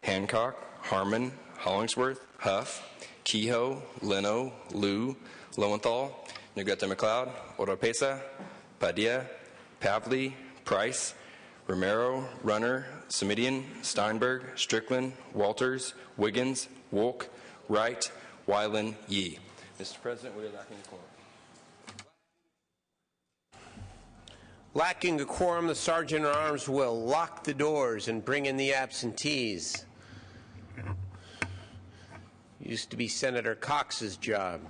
Hancock, Harmon, Hollingsworth, Huff, Kehoe, Leno, Liu, Lowenthal, Negrete McLeod, Oropesa, Padilla, Pavley, Price, Romero, Runner, Semidian, Steinberg, Strickland, Walters, Wiggins, Wolk, Wright, Weiland, Yee. Mr. President, we are lacking a quorum. Lacking a quorum, the Sergeant-at-Arms will lock the doors and bring in the absentees. Used to be Senator Cox's job.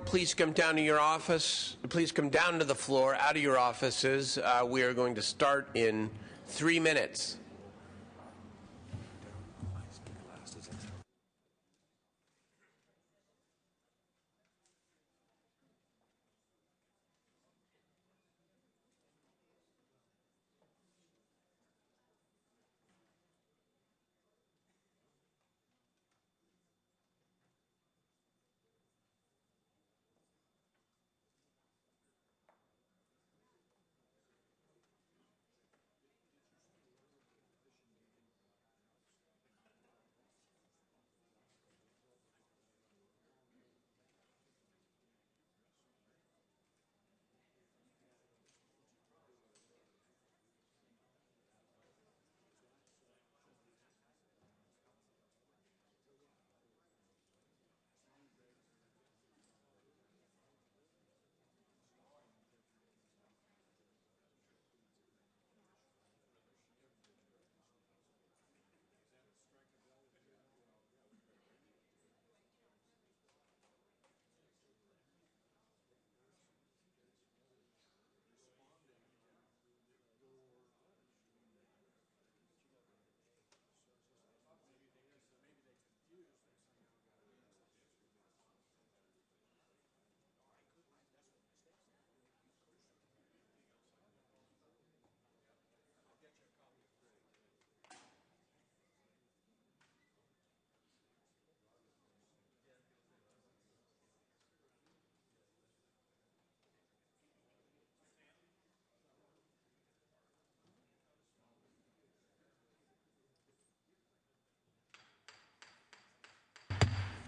Please come down to your office. Please come down to the floor, out of your offices. We are going to start in 3 minutes.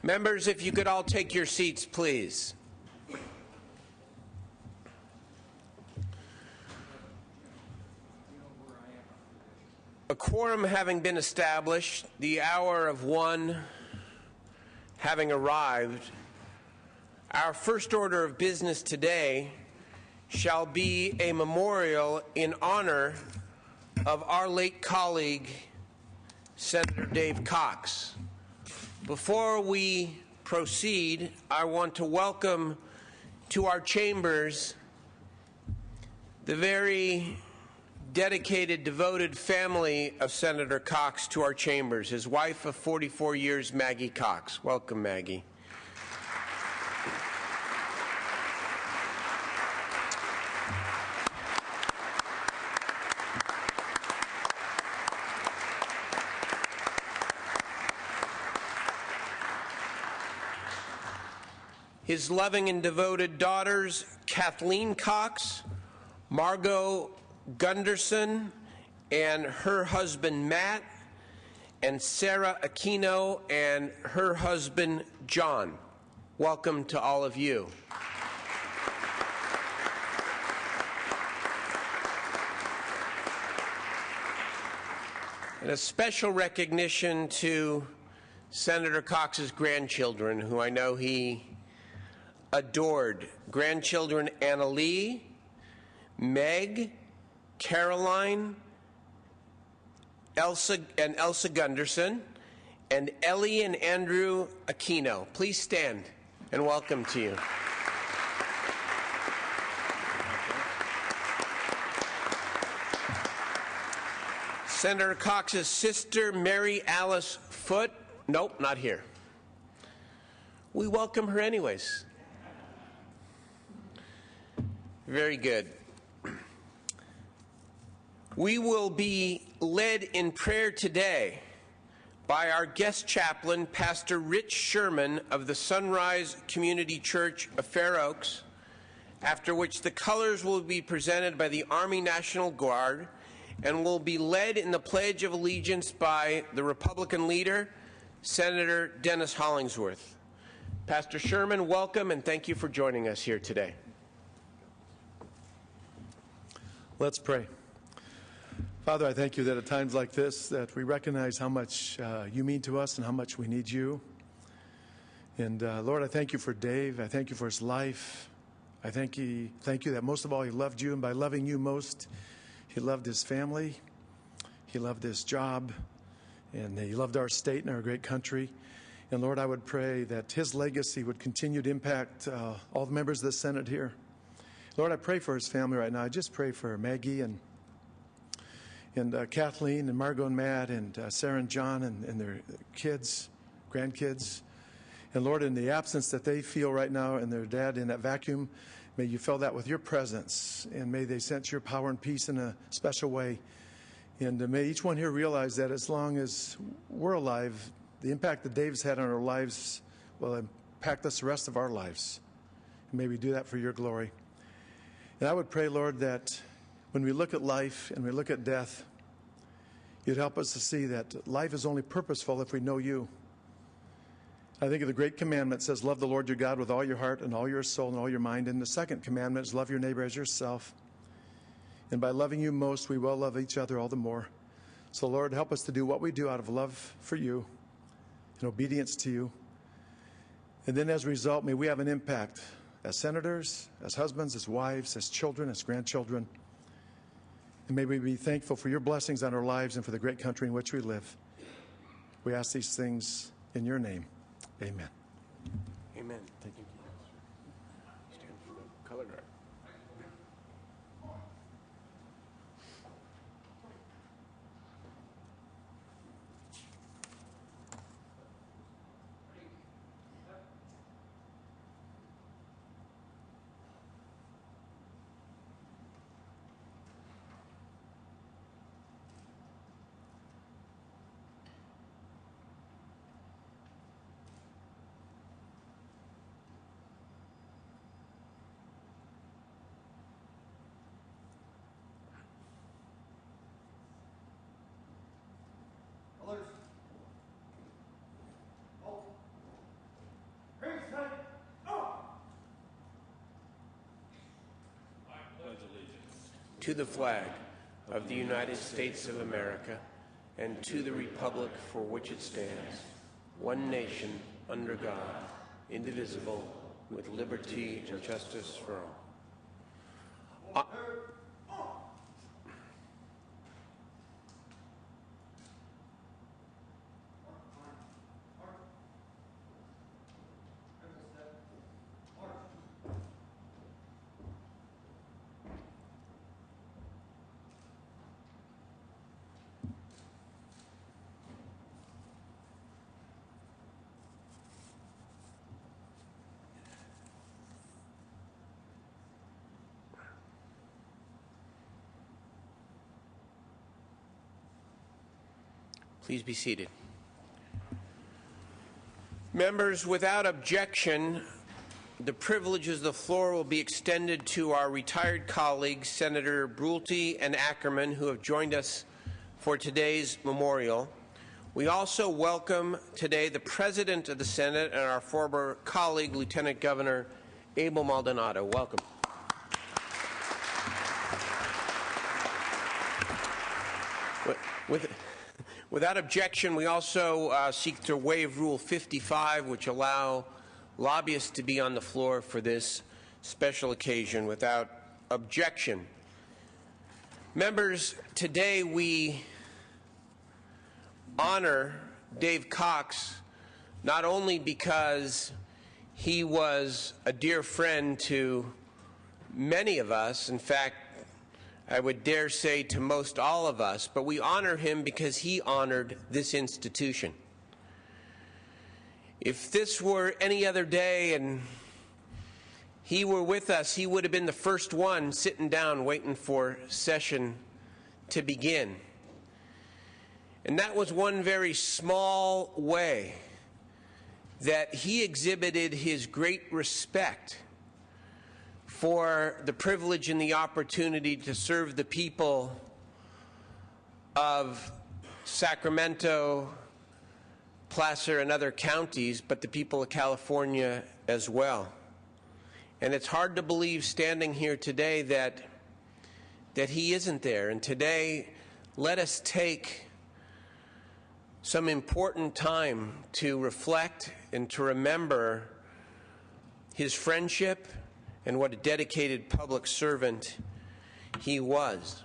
Members, if you could all take your seats, please. A quorum having been established, the hour of 1 having arrived, our first order of business today shall be a memorial in honor of our late colleague, Senator Dave Cox. Before we proceed, I want to welcome to our chambers the very dedicated, devoted family of Senator Cox to our chambers, his wife of 44 years, Maggie Cox. Welcome, Maggie. His loving and devoted daughters, Kathleen Cox, Margot Gunderson, and her husband, Matt, and Sarah Aquino and her husband, John. Welcome to all of you. And a special recognition to Senator Cox's grandchildren, who I know he adored. Grandchildren Anna Lee, Meg, Caroline, Elsa Gunderson, and Ellie and Andrew Aquino. Please stand and welcome to you. Senator Cox's sister, Mary Alice Foote. Nope, not here. We welcome her anyways. Very good. We will be led in prayer today by our guest chaplain, Pastor Rich Sherman of the Sunrise Community Church of Fair Oaks, after which the colors will be presented by the Army National Guard and will be led in the Pledge of Allegiance by the Republican leader, Senator Dennis Hollingsworth. Pastor Sherman, welcome and thank you for joining us here today. Let's pray. Father, I thank you that at times like this that we recognize how much you mean to us and how much we need you. And Lord, I thank you for Dave. I thank you for his life. I thank you that most of all he loved you, and by loving you most, he loved his family, he loved his job, and he loved our state and our great country. And Lord, I would pray that his legacy would continue to impact all the members of the Senate here. Lord, I pray for his family right now. I just pray for Maggie and Kathleen and Margot and Matt and Sarah and John and their kids, grandkids. And Lord, in the absence that they feel right now and their dad in that vacuum, may you fill that with your presence, and may they sense your power and peace in a special way. And may each one here realize that as long as we're alive, the impact that Dave's had on our lives will impact us the rest of our lives. And may we do that for your glory. And I would pray, Lord, that when we look at life and we look at death, you'd help us to see that life is only purposeful if we know you. I think of the great commandment that says, love the Lord your God with all your heart and all your soul and all your mind. And the second commandment is love your neighbor as yourself. And by loving you most, we will love each other all the more. So, Lord, help us to do what we do out of love for you and obedience to you. And then as a result, may we have an impact as senators, as husbands, as wives, as children, as grandchildren. And may we be thankful for your blessings on our lives and for the great country in which we live. We ask these things in your name. Amen. Amen. Thank you. Stand for the color guard. to the flag of the United States of America and to the republic for which it stands, one nation, under God, indivisible, with liberty and justice for all. Please be seated. Members, without objection, the privileges of the floor will be extended to our retired colleagues, Senator Brulte and Ackerman, who have joined us for today's memorial. We also welcome today the President of the Senate and our former colleague, Lieutenant Governor Abel Maldonado. Welcome. Without objection, we also seek to waive Rule 55, which allow lobbyists to be on the floor for this special occasion without objection. Members, today we honor Dave Cox not only because he was a dear friend to many of us, in fact, I would dare say to most all of us, but we honor him because he honored this institution. If this were any other day and he were with us, he would have been the first one sitting down waiting for session to begin. And that was one very small way that he exhibited his great respect for the privilege and the opportunity to serve the people of Sacramento, Placer, and other counties, but the people of California as well. And it's hard to believe standing here today that he isn't there. And today, let us take some important time to reflect and to remember his friendship and what a dedicated public servant he was.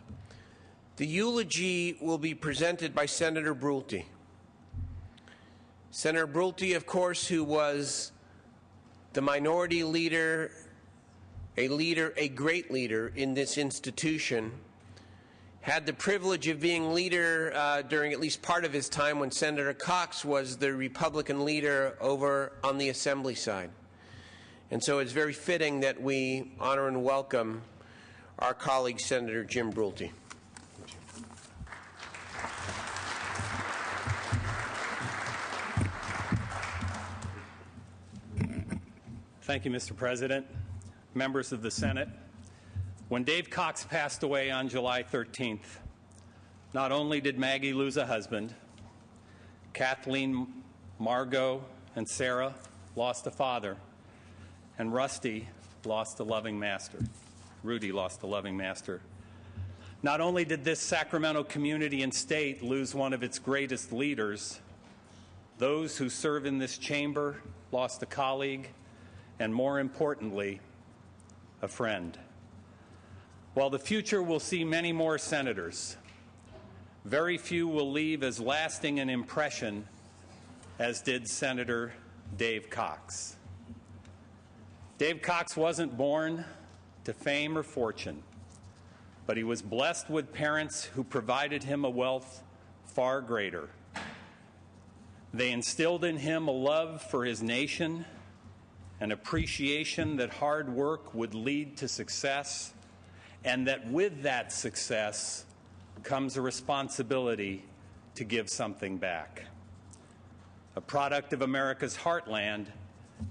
The eulogy will be presented by Senator Brulte. Senator Brulte, of course, who was the minority leader, a great leader in this institution, had the privilege of being leader during at least part of his time when Senator Cox was the Republican leader over on the Assembly side. And so it's very fitting that we honor and welcome our colleague, Senator Jim Brulte. Thank you, Mr. President, members of the Senate. When Dave Cox passed away on July 13th, not only did Maggie lose a husband, Kathleen, Margot, and Sarah lost a father, and Rusty lost a loving master. Rudy lost a loving master. Not only did this Sacramento community and state lose one of its greatest leaders, those who serve in this chamber lost a colleague, and more importantly, a friend. While the future will see many more senators, very few will leave as lasting an impression as did Senator Dave Cox. Dave Cox wasn't born to fame or fortune, but he was blessed with parents who provided him a wealth far greater. They instilled in him a love for his nation, an appreciation that hard work would lead to success, and that with that success comes a responsibility to give something back. A product of America's heartland,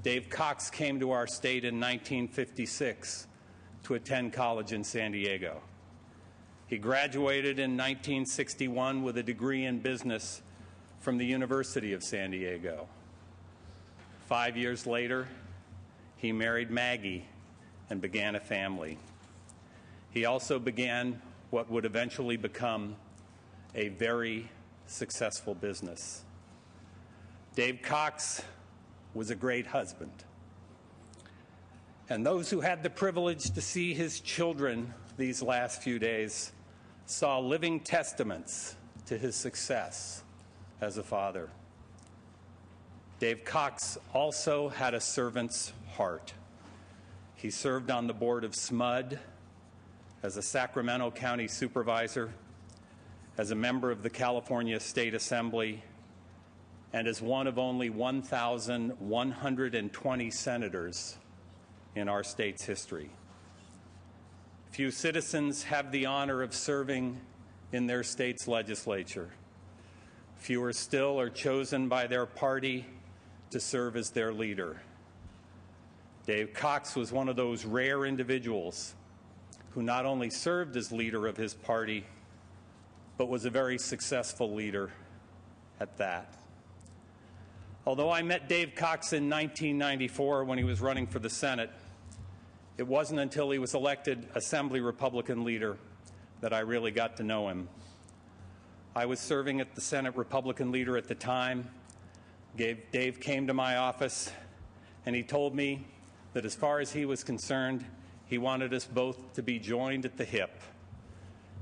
Dave Cox came to our state in 1956 to attend college in San Diego. He graduated in 1961 with a degree in business from the University of San Diego. 5 years later, he married Maggie and began a family. He also began what would eventually become a very successful business. Dave Cox was a great husband. And those who had the privilege to see his children these last few days saw living testaments to his success as a father. Dave Cox also had a servant's heart. He served on the board of SMUD as a Sacramento County supervisor, as a member of the California State Assembly, and as one of only 1,120 senators in our state's history. Few citizens have the honor of serving in their state's legislature. Fewer still are chosen by their party to serve as their leader. Dave Cox was one of those rare individuals who not only served as leader of his party, but was a very successful leader at that. Although I met Dave Cox in 1994 when he was running for the Senate, it wasn't until he was elected Assembly Republican leader that I really got to know him. I was serving as the Senate Republican leader at the time. Dave came to my office and he told me that as far as he was concerned, he wanted us both to be joined at the hip.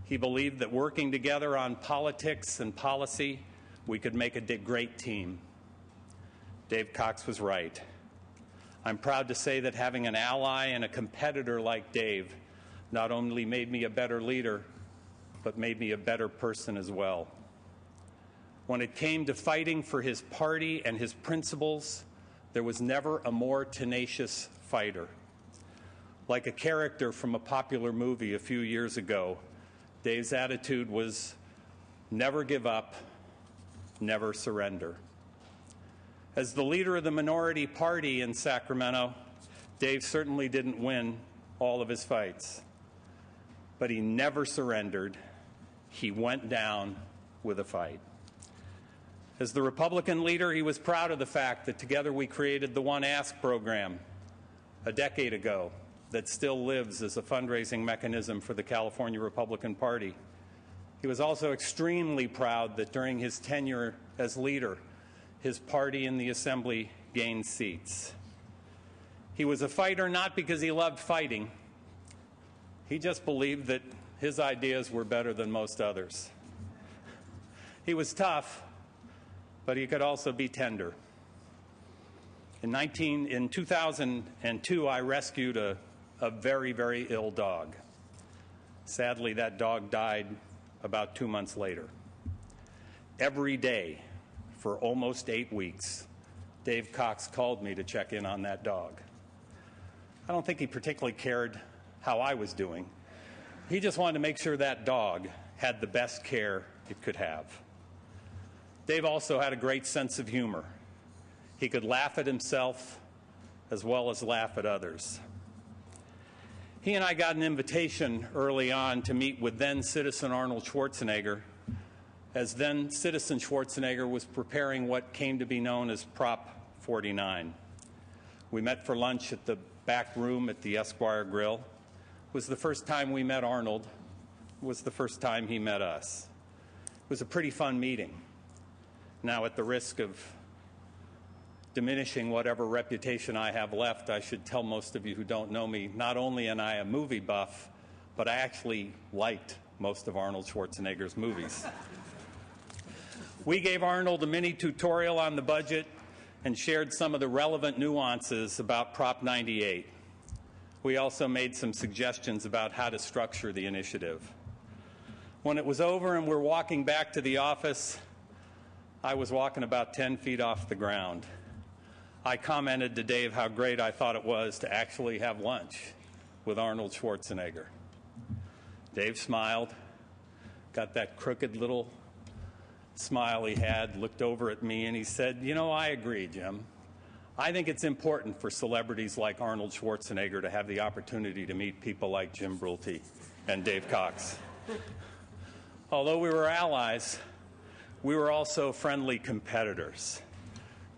He believed that working together on politics and policy, we could make a great team. Dave Cox was right. I'm proud to say that having an ally and a competitor like Dave not only made me a better leader, but made me a better person as well. When it came to fighting for his party and his principles, there was never a more tenacious fighter. Like a character from a popular movie a few years ago, Dave's attitude was never give up, never surrender. As the leader of the minority party in Sacramento, Dave certainly didn't win all of his fights, but he never surrendered. He went down with a fight. As the Republican leader, he was proud of the fact that together we created the One Ask program a decade ago that still lives as a fundraising mechanism for the California Republican Party. He was also extremely proud that during his tenure as leader, his party in the Assembly gained seats. He was a fighter not because he loved fighting. He just believed that his ideas were better than most others. He was tough, but he could also be tender. In 2002, I rescued a very, very ill dog. Sadly, that dog died about 2 months later. Every day for almost 8 weeks, Dave Cox called me to check in on that dog. I don't think he particularly cared how I was doing. He just wanted to make sure that dog had the best care it could have. Dave also had a great sense of humor. He could laugh at himself as well as laugh at others. He and I got an invitation early on to meet with then-citizen Arnold Schwarzenegger, as then-citizen Schwarzenegger was preparing what came to be known as Prop 49. We met for lunch at the back room at the Esquire Grill. It was the first time we met Arnold. It was the first time he met us. It was a pretty fun meeting. Now, at the risk of diminishing whatever reputation I have left, I should tell most of you who don't know me, not only am I a movie buff, but I actually liked most of Arnold Schwarzenegger's movies. We gave Arnold a mini tutorial on the budget and shared some of the relevant nuances about Prop 98. We also made some suggestions about how to structure the initiative. When it was over and we're walking back to the office, I was walking about 10 feet off the ground. I commented to Dave how great I thought it was to actually have lunch with Arnold Schwarzenegger. Dave smiled, got that crooked little smile he had, looked over at me, and he said, "You know, I agree, Jim. I think it's important for celebrities like Arnold Schwarzenegger to have the opportunity to meet people like Jim Brulte and Dave Cox." Although we were allies, we were also friendly competitors.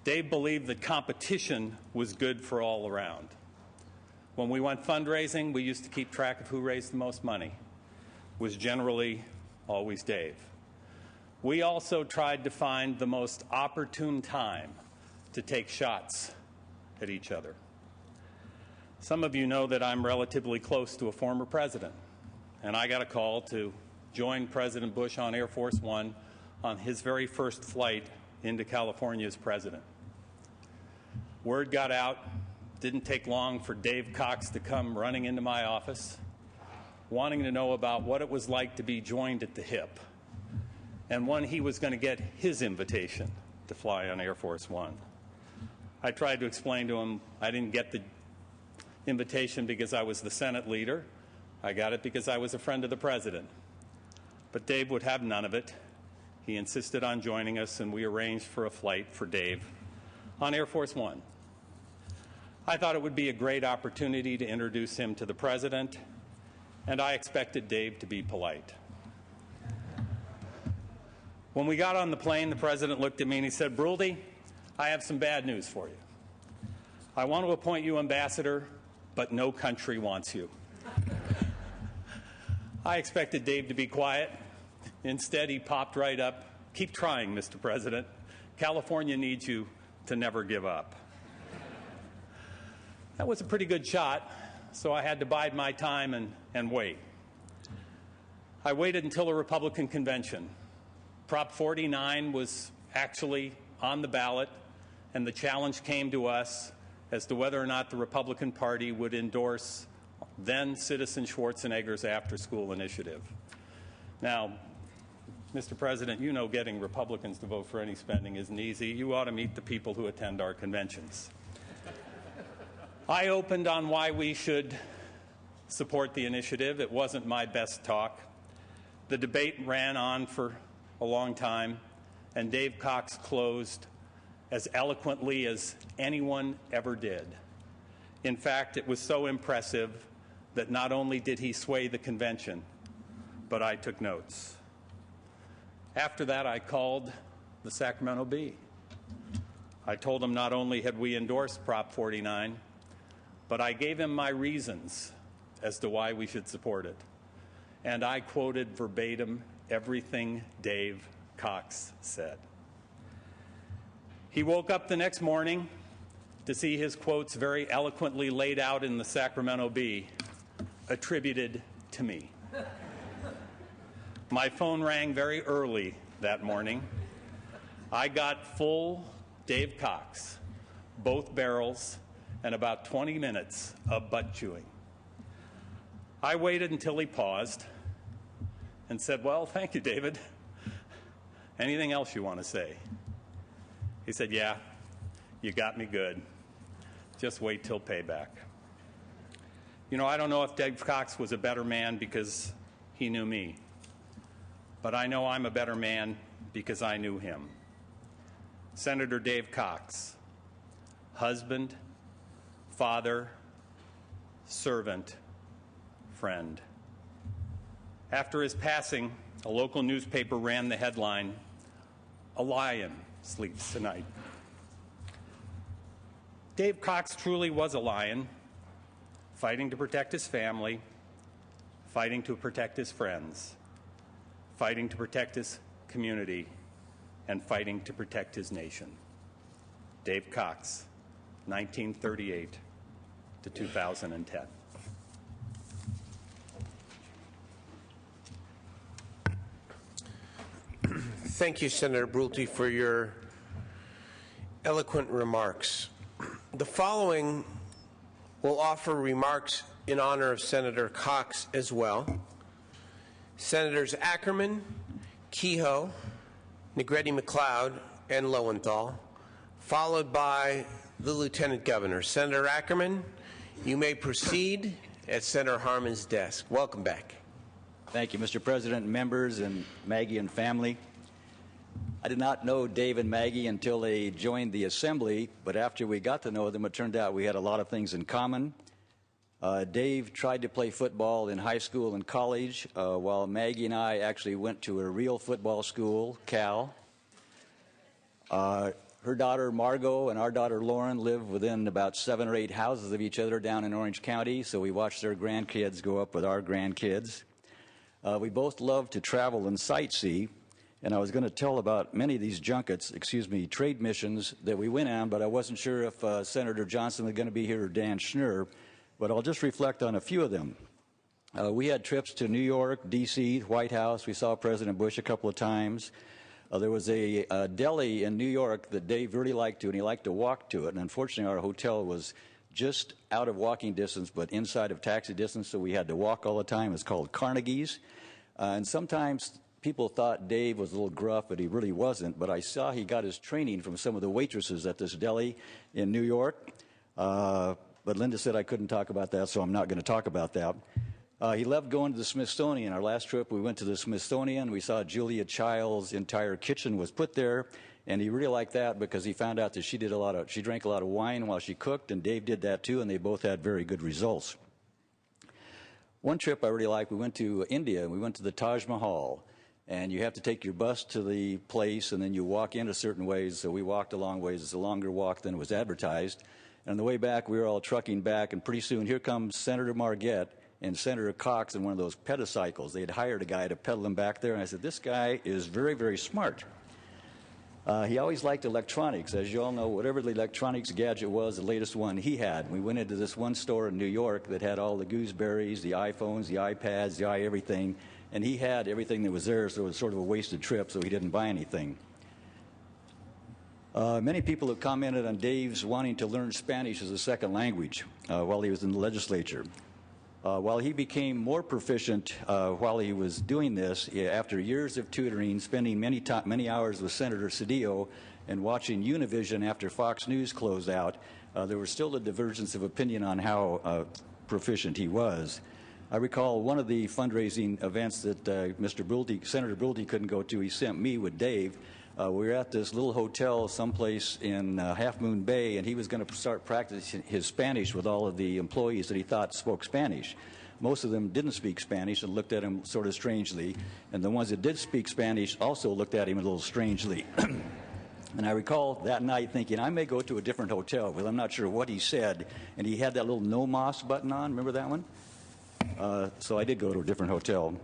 Dave believed that competition was good for all around. When we went fundraising, we used to keep track of who raised the most money. It was generally always Dave. We also tried to find the most opportune time to take shots at each other. Some of you know that I'm relatively close to a former president, and I got a call to join President Bush on Air Force One on his very first flight into California as president. Word got out. Didn't take long for Dave Cox to come running into my office, wanting to know about what it was like to be joined at the hip, and when he was going to get his invitation to fly on Air Force One. I tried to explain to him I didn't get the invitation because I was the Senate leader. I got it because I was a friend of the president. But Dave would have none of it. He insisted on joining us, and we arranged for a flight for Dave on Air Force One. I thought it would be a great opportunity to introduce him to the president, and I expected Dave to be polite. When we got on the plane, the president looked at me and he said, "Brulte, I have some bad news for you. I want to appoint you ambassador, but no country wants you." I expected Dave to be quiet. Instead, he popped right up. "Keep trying, Mr. President. California needs you to never give up." That was a pretty good shot, so I had to bide my time and wait. I waited until a Republican convention. Prop 49 was actually on the ballot, and the challenge came to us as to whether or not the Republican Party would endorse then Citizen Schwarzenegger's after-school initiative. Now, Mr. President, you know getting Republicans to vote for any spending isn't easy. You ought to meet the people who attend our conventions. I opened on why we should support the initiative. It wasn't my best talk. The debate ran on for a long time, and Dave Cox closed as eloquently as anyone ever did. In fact, it was so impressive that not only did he sway the convention, but I took notes. After that, I called the Sacramento Bee. I told him not only had we endorsed Prop 49, but I gave him my reasons as to why we should support it. And I quoted verbatim everything Dave Cox said. He woke up the next morning to see his quotes very eloquently laid out in the Sacramento Bee, attributed to me. My phone rang very early that morning. I got full Dave Cox, both barrels, and about 20 minutes of butt chewing. I waited until he paused and said, "Well, thank you, David. Anything else you want to say?" He said, "Yeah, you got me good. Just wait till payback." You know, I don't know if Dave Cox was a better man because he knew me, but I know I'm a better man because I knew him. Senator Dave Cox, husband, father, servant, friend. After his passing, a local newspaper ran the headline, "A lion sleeps tonight." Dave Cox truly was a lion, fighting to protect his family, fighting to protect his friends, fighting to protect his community, and fighting to protect his nation. Dave Cox, 1938 to 2010. Thank you, Senator Brulte, for your eloquent remarks. The following will offer remarks in honor of Senator Cox as well. Senators Ackerman, Kehoe, Negretti McLeod, and Lowenthal, followed by the Lieutenant Governor. Senator Ackerman, you may proceed at Senator Harman's desk. Welcome back. Thank you, Mr. President, members, and Maggie and family. I did not know Dave and Maggie until they joined the Assembly, but after we got to know them, it turned out we had a lot of things in common. Dave tried to play football in high school and college, while Maggie and I actually went to a real football school, Cal. Her daughter Margot and our daughter Lauren live within about 7 or 8 houses of each other down in Orange County, so we watch their grandkids grow up with our grandkids. We both love to travel and sightsee, and I was going to tell about many of these junkets, trade missions that we went on, but I wasn't sure if Senator Johnson was going to be here or Dan Schnur, but I'll just reflect on a few of them. We had trips to New York, D.C., White House. We saw President Bush a couple of times. There was a deli in New York that Dave really liked to, and he liked to walk to it. And unfortunately, our hotel was just out of walking distance, but inside of taxi distance, so we had to walk all the time. It's called Carnegie's. And sometimes people thought Dave was a little gruff, but he really wasn't. But I saw he got his training from some of the waitresses at this deli in New York. But Linda said I couldn't talk about that, so I'm not going to talk about that. He loved going to the Smithsonian. Our last trip, we went to the Smithsonian. We saw Julia Child's entire kitchen was put there, and he really liked that because he found out that she drank a lot of wine while she cooked, and Dave did that too, and they both had very good results. One trip I really liked, we went to India, and we went to the Taj Mahal, and you have to take your bus to the place, and then you walk in a certain ways. So we walked a long ways. It's a longer walk than was advertised. And on the way back, we were all trucking back, and pretty soon here comes Senator Margette and Senator Cox in one of those pedicycles. They had hired a guy to pedal him back there, and I said, this guy is very, very smart. He always liked electronics. As you all know, whatever the electronics gadget was, the latest one he had. We went into this one store in New York that had all the gooseberries, the iPhones, the iPads, the everything, and he had everything that was there, so it was sort of a wasted trip, so he didn't buy anything. Many people have commented on Dave's wanting to learn Spanish as a second language while he was in the legislature. While he became more proficient while he was doing this, after years of tutoring, spending many hours with Senator Cedillo, and watching Univision after Fox News closed out, there was still a divergence of opinion on how proficient he was. I recall one of the fundraising events that Senator Brulte couldn't go to. He sent me with Dave. We were at this little hotel someplace in Half Moon Bay, and he was going to start practicing his Spanish with all of the employees that he thought spoke Spanish. Most of them didn't speak Spanish and looked at him sort of strangely, and the ones that did speak Spanish also looked at him a little strangely. And I recall that night thinking, I may go to a different hotel, because I'm not sure what he said, and he had that little no mas button on. Remember that one? So I did go to a different hotel.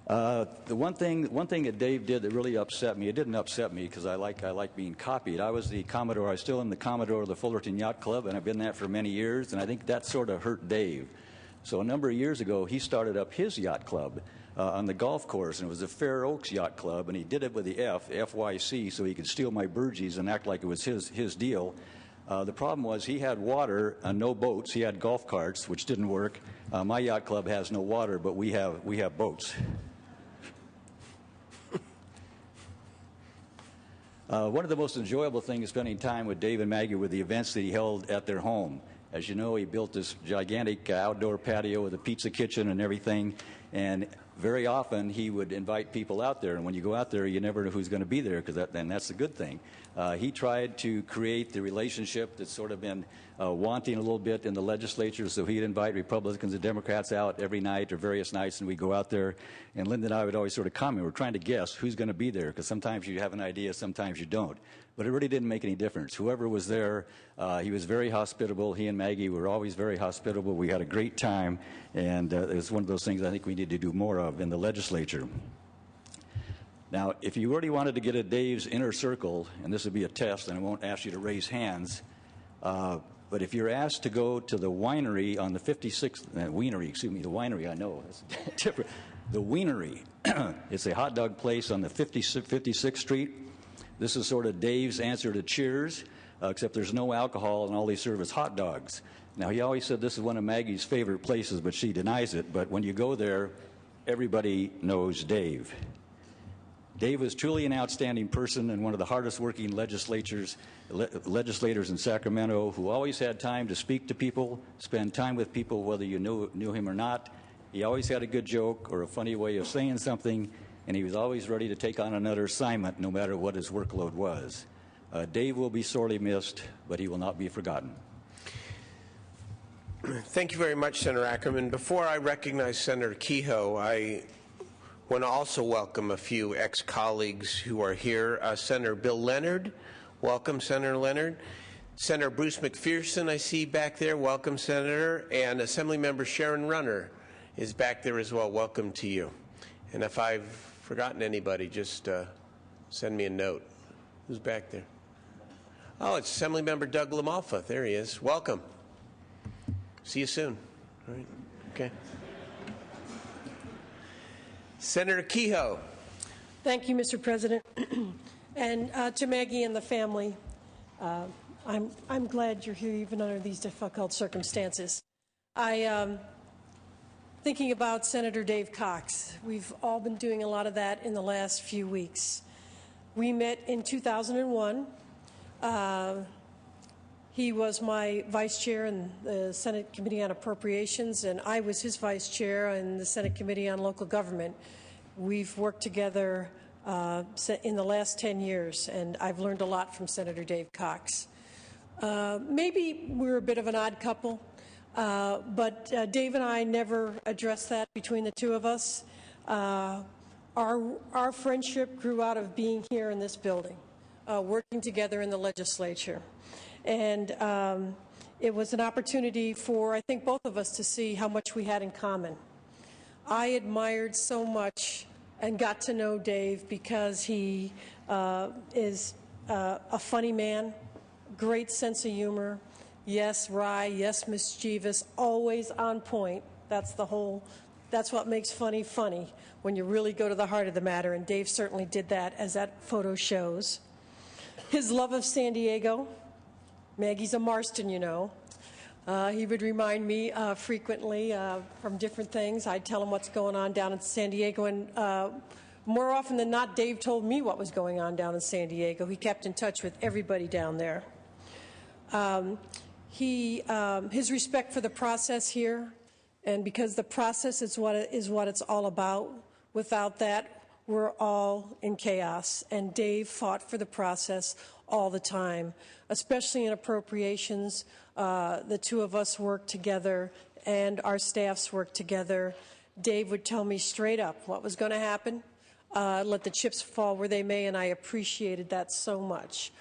The one thing that Dave did that really upset me, it didn't upset me because I like being copied. I was still am the Commodore of the Fullerton Yacht Club, and I've been that for many years, and I think that sort of hurt Dave. So a number of years ago, he started up his yacht club on the golf course, and it was the Fair Oaks Yacht Club, and he did it with the FYC, so he could steal my burgees and act like it was his deal. The problem was he had water, no boats. He had golf carts, which didn't work. My yacht club has no water, but we have boats. One of the most enjoyable things spending time with Dave and Maggie were the events that he held at their home. As you know, he built this gigantic outdoor patio with a pizza kitchen and everything, and very often he would invite people out there, and when you go out there, you never know who's going to be there, and that's a good thing. He tried to create the relationship that's sort of been wanting a little bit in the legislature, so he'd invite Republicans and Democrats out every night or various nights, and we'd go out there, and Linda and I would always sort of comment. We're trying to guess who's going to be there, because sometimes you have an idea, sometimes you don't. But it really didn't make any difference. Whoever was there, he was very hospitable. He and Maggie were always very hospitable. We had a great time, and it was one of those things I think we need to do more of in the legislature. Now, if you really wanted to get at Dave's inner circle, and this would be a test, and I won't ask you to raise hands, but if you're asked to go to the winery on the 56th, the winery, I know, that's different. The Wienery, it's a hot dog place on the 56th Street. This is sort of Dave's answer to Cheers, except there's no alcohol and all they serve is hot dogs. Now, he always said this is one of Maggie's favorite places, but she denies it. But when you go there, everybody knows Dave. Dave was truly an outstanding person and one of the hardest working legislators in Sacramento, who always had time to speak to people, spend time with people, whether you knew him or not. He always had a good joke or a funny way of saying something, and he was always ready to take on another assignment no matter what his workload was. Dave will be sorely missed, but he will not be forgotten. Thank you very much, Senator Ackerman. Before I recognize Senator Kehoe, I want to also welcome a few ex-colleagues who are here. Senator Bill Leonard Welcome, Senator Leonard. Senator Bruce McPherson, I see back there. Welcome, Senator. And Assemblymember Sharon Runner is back there as well. Welcome to you. And if I've forgotten anybody, just send me a note. Who's back there? Oh, it's Assemblymember Doug LaMalfa. There he is. Welcome. See you soon. All right. Okay. Senator Kehoe. Thank you, Mr. President. And to Maggie and the family, I'm glad you're here even under these difficult circumstances. Thinking about Senator Dave Cox. We've all been doing a lot of that in the last few weeks. We met in 2001. He was my vice chair in the Senate Committee on Appropriations, and I was his vice chair in the Senate Committee on Local Government. We've worked together in the last 10 years, and I've learned a lot from Senator Dave Cox. Maybe we're a bit of an odd couple, but Dave and I never addressed that between the two of us. Our friendship grew out of being here in this building, working together in the legislature. And it was an opportunity for, I think, both of us to see how much we had in common. I admired so much and got to know Dave because he is a funny man, great sense of humor, yes, wry, yes, mischievous, always on point. That's what makes funny, when you really go to the heart of the matter, and Dave certainly did that, as that photo shows. His love of San Diego. Maggie's a Marston, you know. He would remind me frequently from different things. I'd tell him what's going on down in San Diego, and more often than not, Dave told me what was going on down in San Diego. He kept in touch with everybody down there. His respect for the process here, and because the process is what it's all about. Without that, we're all in chaos, and Dave fought for the process all the time, especially in appropriations. The two of us worked together, and our staffs worked together. Dave would tell me straight up what was going to happen, let the chips fall where they may, and I appreciated that so much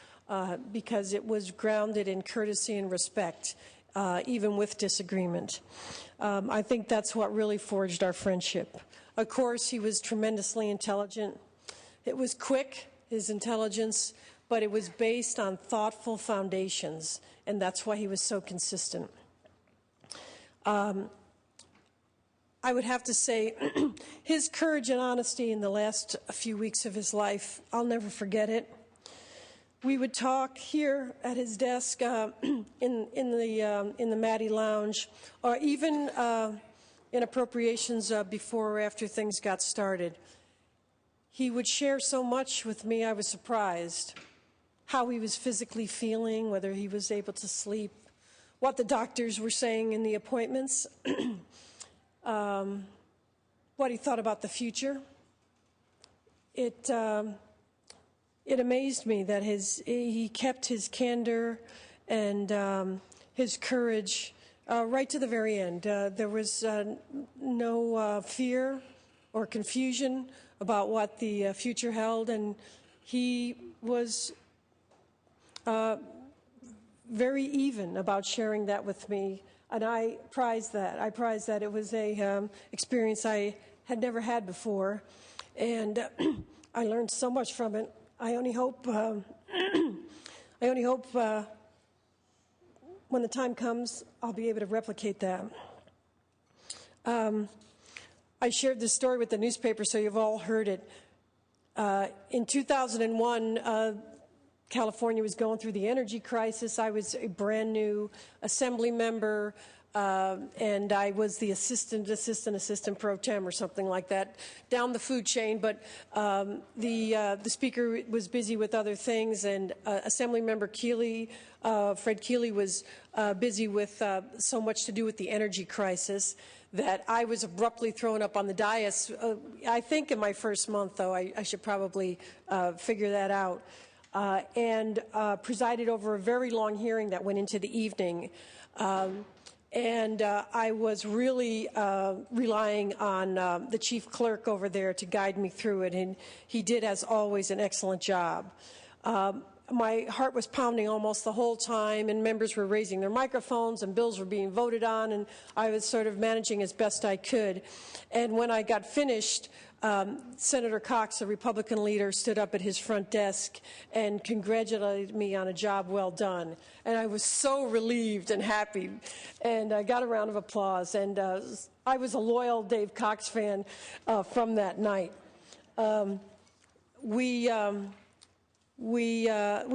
because it was grounded in courtesy and respect, even with disagreement. I think that's what really forged our friendship. Of course, he was tremendously intelligent. It was quick, his intelligence, but it was based on thoughtful foundations, and that's why he was so consistent. I would have to say his courage and honesty in the last few weeks of his life, I'll never forget it. We would talk here at his desk in the Maddie Lounge, or even in appropriations before or after things got started. He would share so much with me, I was surprised. How he was physically feeling, whether he was able to sleep, what the doctors were saying in the appointments, what he thought about the future. It amazed me that he kept his candor and his courage right to the very end. There was no fear or confusion about what the future held, and he was very even about sharing that with me, and I prize that. I prize that. It was a experience I had never had before, and I learned so much from it. I only hope when the time comes, I'll be able to replicate that. I shared this story with the newspaper, so you've all heard it. In 2001, California was going through the energy crisis. I was a brand new assembly member, and I was the assistant pro tem or something like that, down the food chain. But the speaker was busy with other things, and Assembly Member Keeley, Fred Keeley, was busy with so much to do with the energy crisis that I was abruptly thrown up on the dais. I think in my first month, though, I should probably figure that out. And presided over a very long hearing that went into the evening. And I was really relying on the chief clerk over there to guide me through it, and he did, as always, an excellent job. my heart was pounding almost the whole time, and members were raising their microphones, and bills were being voted on, and I was sort of managing as best I could. And when I got finished, Senator Cox, a Republican leader, stood up at his front desk and congratulated me on a job well done. And I was so relieved and happy, and I got a round of applause. And I was a loyal Dave Cox fan from that night. We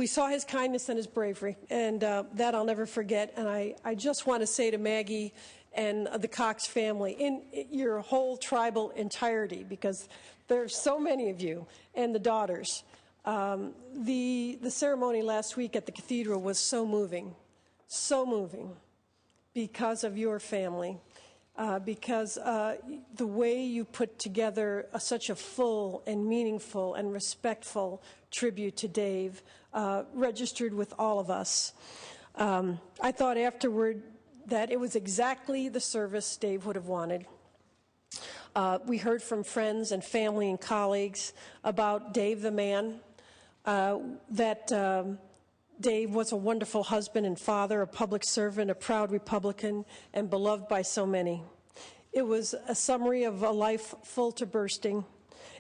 saw his kindness and his bravery, and that I'll never forget. And I just want to say to Maggie and the Cox family, in your whole tribal entirety, because there's so many of you, and the daughters, the ceremony last week at the cathedral was so moving because of your family. Because the way you put together such a full and meaningful and respectful tribute to Dave registered with all of us. I thought afterward that it was exactly the service Dave would have wanted. We heard from friends and family and colleagues about Dave the man, that Dave was a wonderful husband and father, a public servant, a proud Republican, and beloved by so many. It was a summary of a life full to bursting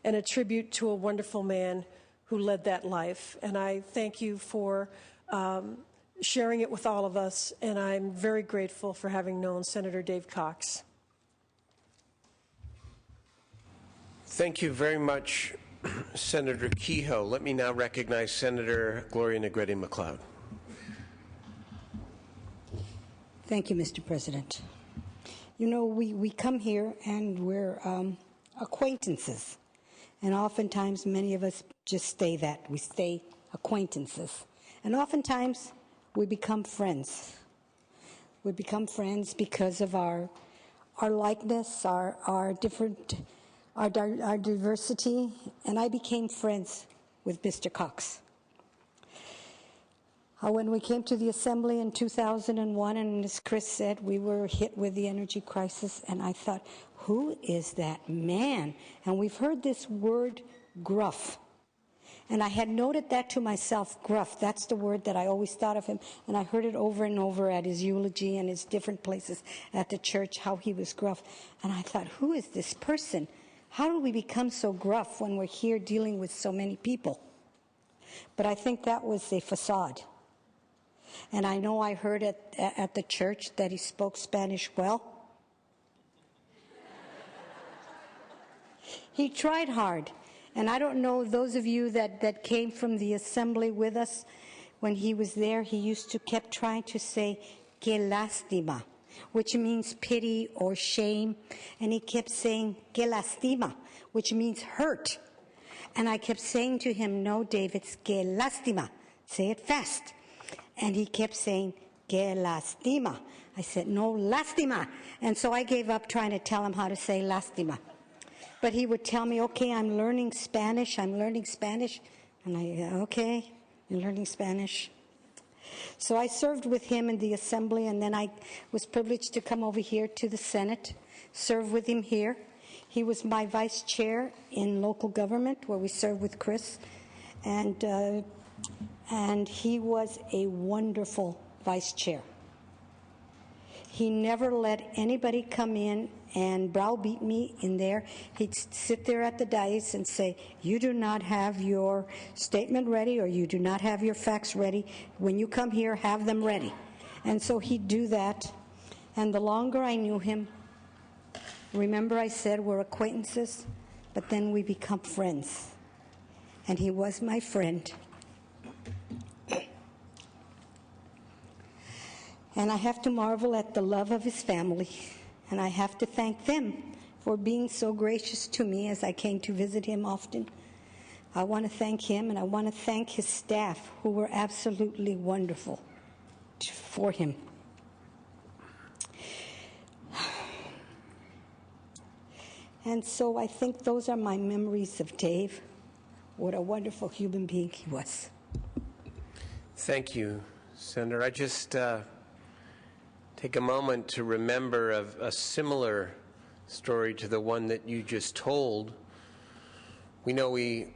and a tribute to a wonderful man who led that life. And I thank you for sharing it with all of us, and I'm very grateful for having known Senator Dave Cox. Thank you very much, Senator Kehoe. Let me now recognize Senator Gloria Negrete-McLeod. Thank you, Mr. President. You know, we come here and we're acquaintances. And oftentimes, many of us just stay that. We stay acquaintances. And oftentimes, we become friends. We become friends because of our likeness, our diversity. And I became friends with Mr. Cox. When we came to the Assembly in 2001, and as Chris said, we were hit with the energy crisis, and I thought, who is that man? And we've heard this word, gruff. And I had noted that to myself, gruff. That's the word that I always thought of him, and I heard it over and over at his eulogy and his different places at the church, how he was gruff. And I thought, who is this person? How do we become so gruff when we're here dealing with so many people? But I think that was a facade. And I know I heard at the church that he spoke Spanish well. He tried hard. And I don't know, those of you that came from the assembly with us, when he was there, he kept trying to say, que lástima, which means pity or shame. And he kept saying, que lastima, which means hurt. And I kept saying to him, no, Dave, it's que lástima. Say it fast. And he kept saying, que lastima. I said, no, lástima. And so I gave up trying to tell him how to say lástima. But he would tell me, okay, I'm learning Spanish. And I, okay, you're learning Spanish. So I served with him in the assembly, and then I was privileged to come over here to the Senate, serve with him here. He was my vice chair in local government, where we served with Chris. And he was a wonderful vice chair. He never let anybody come in and browbeat me in there. He'd sit there at the dais and say, you do not have your statement ready, or you do not have your facts ready. When you come here, have them ready. And so he'd do that. And the longer I knew him, remember I said we're acquaintances, but then we become friends. And he was my friend. And I have to marvel at the love of his family, and I have to thank them for being so gracious to me as I came to visit him often. I want to thank him, and I want to thank his staff, who were absolutely wonderful for him. And so I think those are my memories of Dave. What a wonderful human being he was. Thank you, Senator. I just take a moment to remember of a similar story to the one that you just told, We know we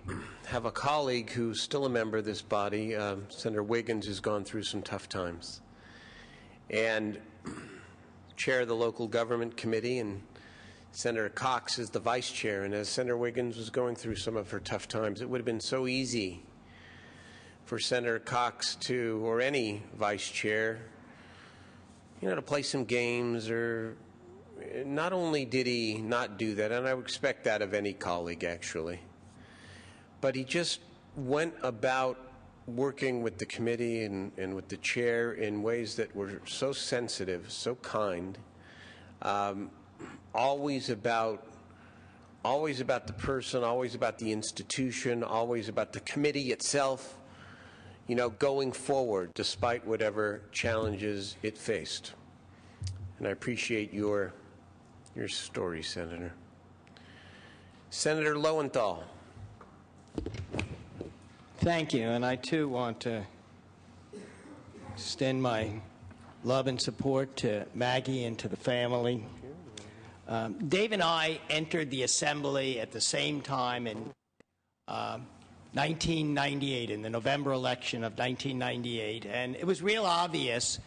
have a colleague who's still a member of this body, Senator Wiggins, who's gone through some tough times. And chair of the local government committee, and Senator Cox is the vice chair. And as Senator Wiggins was going through some of her tough times, it would have been so easy for Senator Cox to, or any vice chair, to play some games. Or not only did he not do that, and I would expect that of any colleague actually, but he just went about working with the committee and with the chair in ways that were so sensitive, so kind, always about the person, always about the institution, always about the committee itself, going forward despite whatever challenges it faced. And I appreciate your story, Senator. Senator Lowenthal. Thank you, and I too want to extend my love and support to Maggie and to the family. Dave and I entered the Assembly at the same time in 1998, in the November election of 1998, and it was real obvious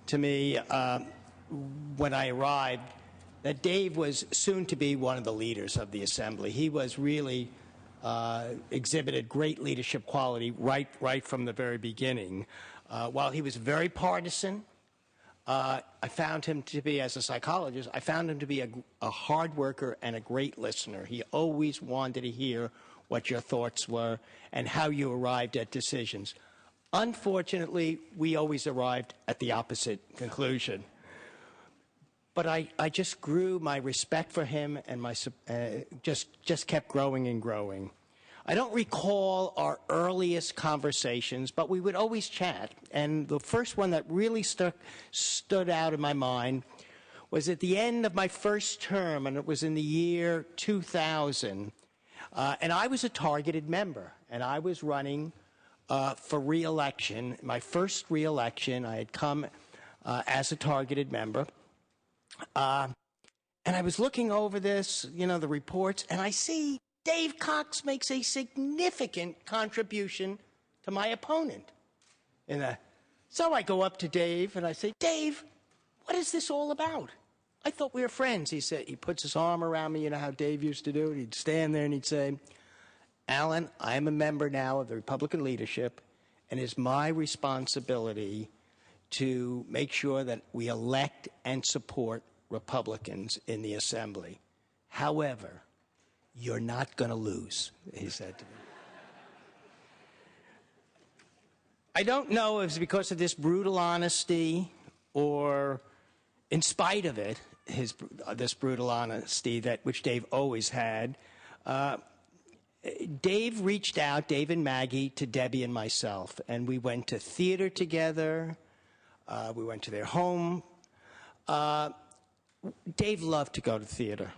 to me when I arrived that Dave was soon to be one of the leaders of the Assembly. He was really exhibited great leadership quality right from the very beginning. While he was very partisan, I found him to be, as a psychologist, I found him to be a hard worker and a great listener. He always wanted to hear what your thoughts were and how you arrived at decisions. Unfortunately, we always arrived at the opposite conclusion. But I just grew my respect for him, and my just kept growing and growing. I don't recall our earliest conversations, but we would always chat. And the first one that really stood out in my mind was at the end of my first term, and it was in the year 2000. And I was a targeted member, and I was running for re-election. My first re-election, I had come as a targeted member. And I was looking over this, the reports, and I see Dave Cox makes a significant contribution to my opponent. So I go up to Dave and I say, Dave, what is this all about? I thought we were friends. He puts his arm around me, how Dave used to do it. He'd stand there and he'd say, Alan, I am a member now of the Republican leadership, and it's my responsibility to make sure that we elect and support Republicans in the Assembly. However, you're not going to lose, he said to me. I don't know if it's because of this brutal honesty or in spite of it, this brutal honesty which Dave always had. Dave reached out, Dave and Maggie, to Debbie and myself, and we went to theater together. We went to their home. Dave loved to go to theater.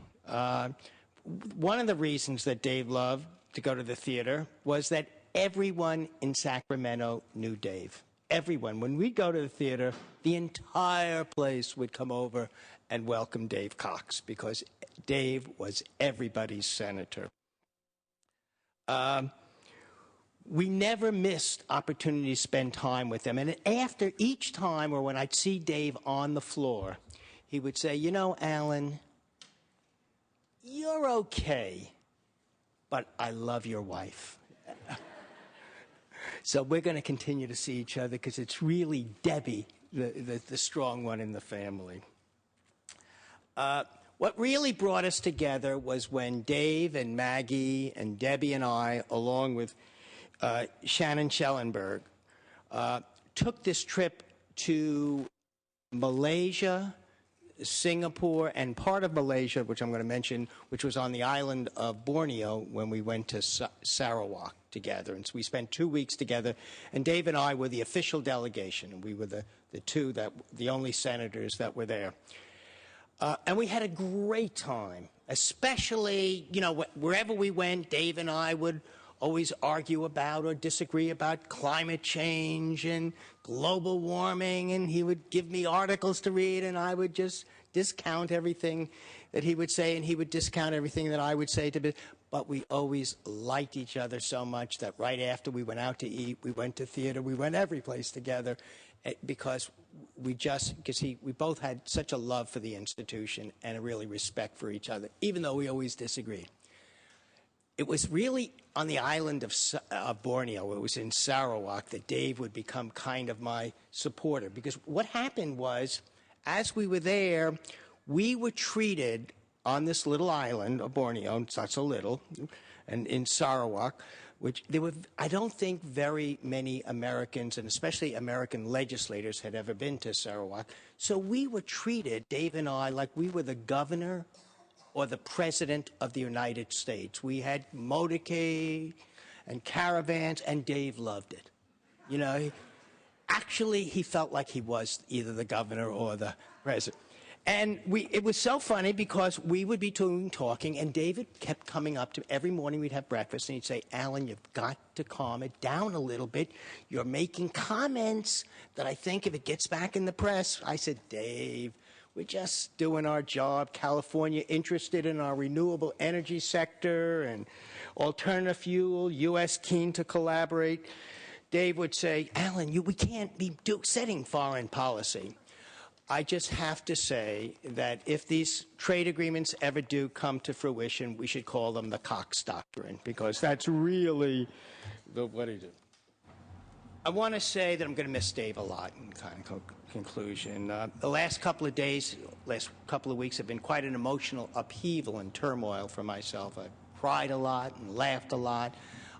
One of the reasons that Dave loved to go to the theater was that everyone in Sacramento knew Dave. Everyone. When we'd go to the theater, the entire place would come over and welcome Dave Cox because Dave was everybody's senator. We never missed opportunity to spend time with them. And after each time, or when I'd see Dave on the floor, he would say, Alan, you're okay, but I love your wife. So we're going to continue to see each other because it's really Debbie, the strong one in the family. What really brought us together was when Dave and Maggie and Debbie and I, along with Shannon Schellenberg, took this trip to Malaysia, Singapore, and part of Malaysia, which I'm going to mention, which was on the island of Borneo when we went to Sarawak together. And so we spent 2 weeks together, and Dave and I were the official delegation, and we were the only senators that were there. And we had a great time, especially, wherever we went, Dave and I would always argue about or disagree about climate change and global warming, and he would give me articles to read, and I would just discount everything that he would say, and he would discount everything that I would say to. But we always liked each other so much that right after we went out to eat, we went to theater, we went every place together, because we both had such a love for the institution and a really respect for each other, even though we always disagreed. It was really on the island of Borneo, it was in Sarawak, that Dave would become kind of my supporter. Because what happened was, as we were there, we were treated on this little island of Borneo, it's not so little, and in Sarawak, which there were, I don't think very many Americans, and especially American legislators, had ever been to Sarawak. So we were treated, Dave and I, like we were the governor or the president of the United States. We had motorcade and caravans, and Dave loved it. You know, actually, he felt like he was either the governor or the president. And it was so funny because we would be talking, and David kept coming up to every morning. We'd have breakfast, and he'd say, "Alan, you've got to calm it down a little bit. You're making comments that I think if it gets back in the press." I said, "Dave, we're just doing our job. California interested in our renewable energy sector and alternative fuel, U.S. keen to collaborate." Dave would say, "Alan, we can't be setting foreign policy." I just have to say that if these trade agreements ever do come to fruition, we should call them the Cox Doctrine, because that's really what it is. I want to say that I'm going to miss Dave a lot in kind of conclusion. The last couple of days, last couple of weeks have been quite an emotional upheaval and turmoil for myself. I've cried a lot and laughed a lot.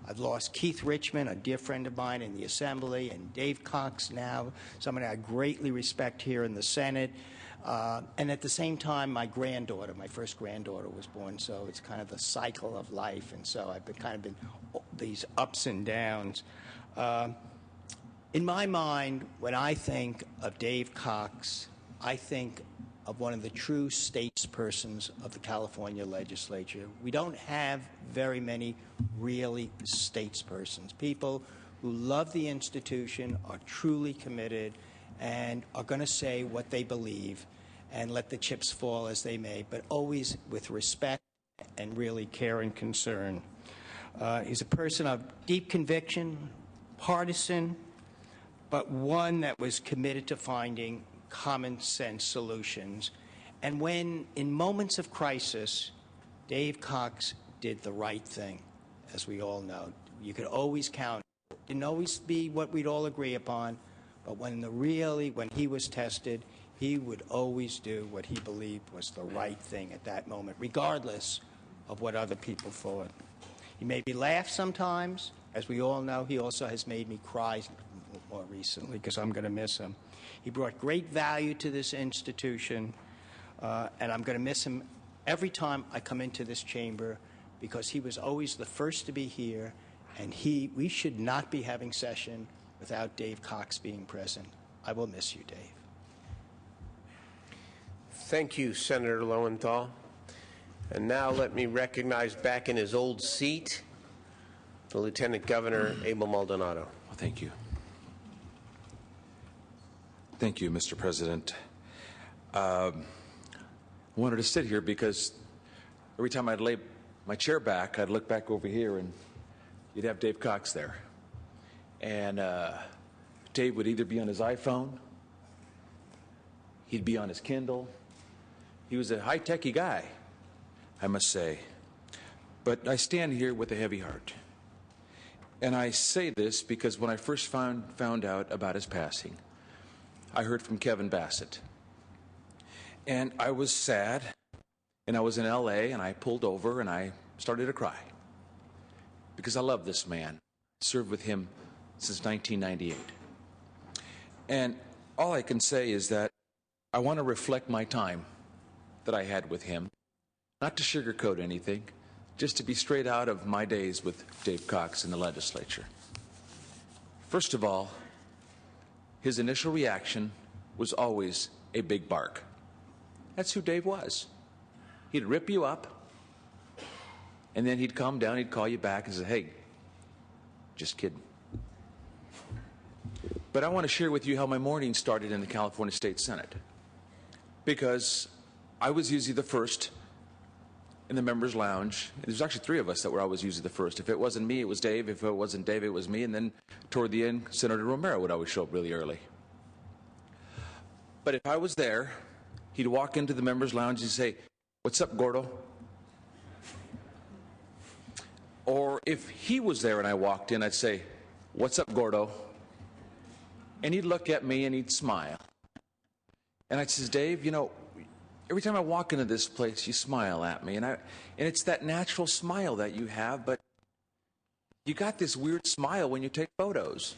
I've lost Keith Richmond, a dear friend of mine in the Assembly, and Dave Cox now, somebody I greatly respect here in the Senate. And at the same time, my first granddaughter was born, so it's kind of the cycle of life. And so I've been these ups and downs. In my mind, when I think of Dave Cox, I think of one of the true statespersons of the California legislature. We don't have very many really statespersons, people who love the institution, are truly committed, and are going to say what they believe and let the chips fall as they may, but always with respect and really care and concern. He's a person of deep conviction, partisan, but one that was committed to finding common sense solutions. And when, in moments of crisis, Dave Cox did the right thing, as we all know. You could always count. It didn't always be what we'd all agree upon, but when he was tested, he would always do what he believed was the right thing at that moment, regardless of what other people thought. He made me laugh sometimes. As we all know, he also has made me cry more recently, because I'm going to miss him. He brought great value to this institution, and I'm going to miss him every time I come into this chamber, because he was always the first to be here, and we should not be having session without Dave Cox being present. I will miss you, Dave. Thank you, Senator Lowenthal. And now let me recognize back in his old seat the Lieutenant Governor, Abel Maldonado. Well, thank you. Thank you, Mr. President. I wanted to sit here because every time I'd lay my chair back, I'd look back over here and you'd have Dave Cox there. And Dave would either be on his iPhone, he'd be on his Kindle. He was a high-techy guy, I must say. But I stand here with a heavy heart. And I say this because when I first found out about his passing, I heard from Kevin Bassett. And I was sad, and I was in L.A., and I pulled over, and I started to cry. Because I love this man. Served with him since 1998. And all I can say is that I want to reflect my time that I had with him. Not to sugarcoat anything, just to be straight out of my days with Dave Cox in the legislature. First of all, his initial reaction was always a big bark. That's who Dave was. He'd rip you up, and then he'd calm down, he'd call you back and say, "Hey, just kidding." But I want to share with you how my morning started in the California State Senate. Because I was usually the first in the members' lounge. There's actually three of us that were always usually the first. If it wasn't me, it was Dave. If it wasn't Dave, it was me. And then toward the end, Senator Romero would always show up really early. But if I was there, he'd walk into the members' lounge and say, "What's up, Gordo?" Or if he was there and I walked in, I'd say, "What's up, Gordo?" And he'd look at me and he'd smile. And I'd say, "Dave, you know, every time I walk into this place, you smile at me." And it's that natural smile that you have, but you got this weird smile when you take photos.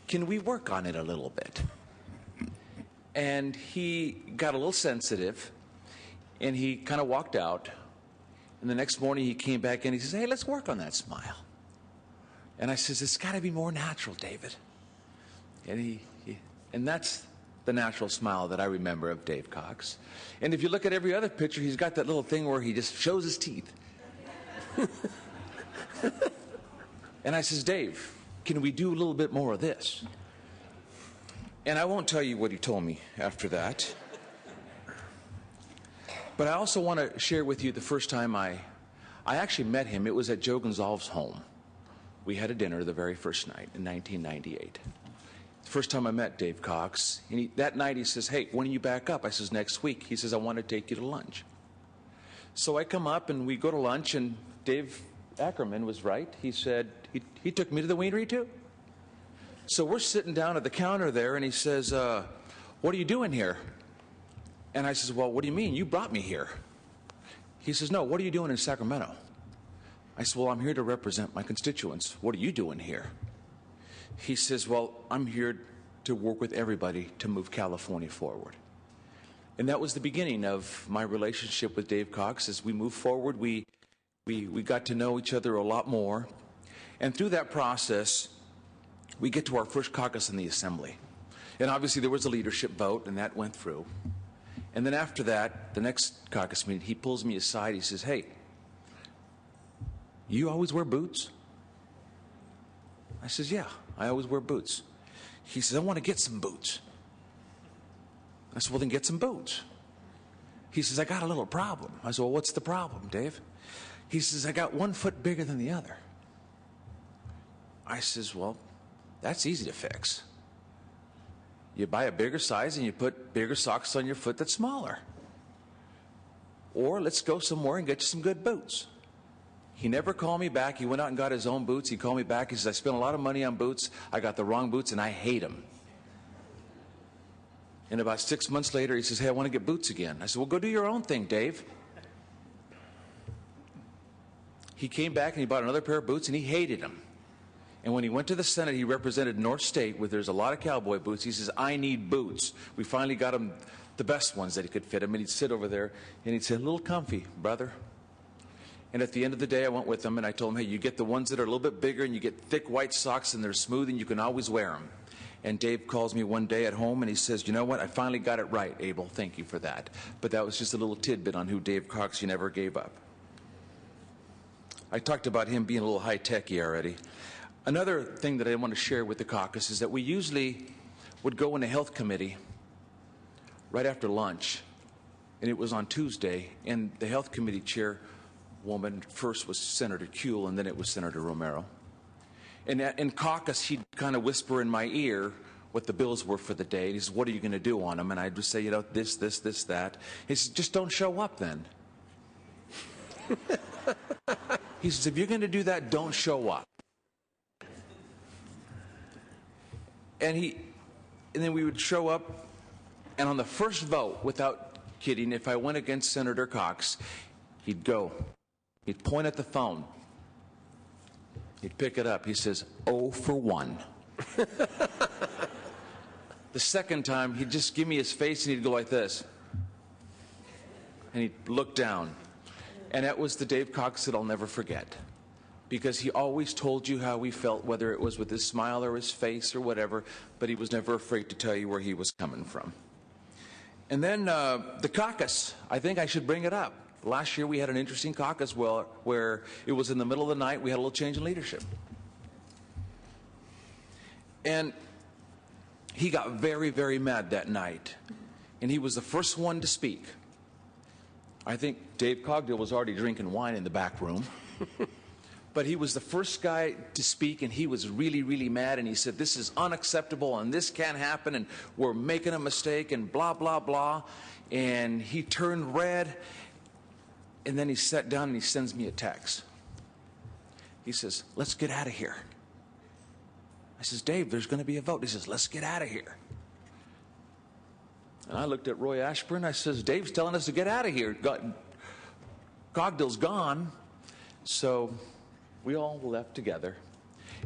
Can we work on it a little bit? And he got a little sensitive, and he kind of walked out. And the next morning he came back in, he says, "Hey, let's work on that smile." And I says, "It's got to be more natural, David." And and that's the natural smile that I remember of Dave Cox. And if you look at every other picture, he's got that little thing where he just shows his teeth. And I says, "Dave, can we do a little bit more of this?" And I won't tell you what he told me after that. But I also want to share with you the first time I actually met him. It was at Joe Gonzalez's home. We had a dinner the very first night in 1998. The first time I met Dave Cox. And that night he says, "Hey, when are you back up?" I says, "Next week." He says, "I want to take you to lunch." So I come up and we go to lunch, and Dave Ackerman was right. He said, he took me to the Wienery too. So we're sitting down at the counter there, and he says, "What are you doing here?" And I says, "Well, what do you mean? You brought me here." He says, "No, what are you doing in Sacramento?" I said, "Well, I'm here to represent my constituents. What are you doing here?" He says, "Well, I'm here to work with everybody to move California forward." And that was the beginning of my relationship with Dave Cox. As we moved forward, we got to know each other a lot more. And through that process, we get to our first caucus in the Assembly. And obviously there was a leadership vote, and that went through. And then after that, the next caucus meeting, he pulls me aside. He says, "Hey, you always wear boots?" I says, "Yeah, I always wear boots." He says, "I want to get some boots." I said, "Well, then get some boots." He says, "I got a little problem." I said, "Well, what's the problem, Dave?" He says, "I got one foot bigger than the other." I says, "Well, that's easy to fix. You buy a bigger size and you put bigger socks on your foot that's smaller. Or let's go somewhere and get you some good boots." He never called me back. He went out and got his own boots. He called me back. He says, "I spent a lot of money on boots. I got the wrong boots and I hate them." And about 6 months later, he says, "Hey, I want to get boots again." I said, "Well, go do your own thing, Dave." He came back and he bought another pair of boots and he hated them. And when he went to the Senate, he represented North State, where there's a lot of cowboy boots. He says, "I need boots." We finally got him the best ones that he could fit him, and he'd sit over there and he'd say, "A little comfy, brother." And at the end of the day, I went with him and I told him, "Hey, you get the ones that are a little bit bigger and you get thick white socks and they're smooth and you can always wear them." And Dave calls me one day at home and he says, "You know what? I finally got it right, Abel. Thank you for that." But that was just a little tidbit on who Dave Cox, you never gave up. I talked about him being a little high-techy already. Another thing that I want to share with the caucus is that we usually would go in a health committee right after lunch, and it was on Tuesday, and the health committee chairwoman first was Senator Kuehl, and then it was Senator Romero. And in caucus, he'd kind of whisper in my ear what the bills were for the day. And he says, "What are you going to do on them?" And I'd just say, "You know, this, that." He says, "Just don't show up then." He says, "If you're going to do that, don't show up." And then we would show up, and on the first vote, without kidding, if I went against Senator Cox, he'd go. He'd point at the phone. He'd pick it up. He says, "0 for 1. The second time, he'd just give me his face, and he'd go like this. And he'd look down. And that was the Dave Cox that I'll never forget. Because he always told you how he felt, whether it was with his smile or his face or whatever, but he was never afraid to tell you where he was coming from. And then the caucus, I think I should bring it up. Last year we had an interesting caucus where it was in the middle of the night. We had a little change in leadership. And he got very, very mad that night. and he was the first one to speak. I think Dave Cogdill was already drinking wine in the back room. But he was the first guy to speak, and he was really, really mad, and he said, this is unacceptable, and this can't happen, and we're making a mistake, and blah, blah, blah. And he turned red, and then he sat down and he sends me a text. He says, let's get out of here. I says, Dave, there's going to be a vote. He says, let's get out of here. And I looked at Roy Ashburn. I says, Dave's telling us to get out of here. Cogdill's gone. So we all left together,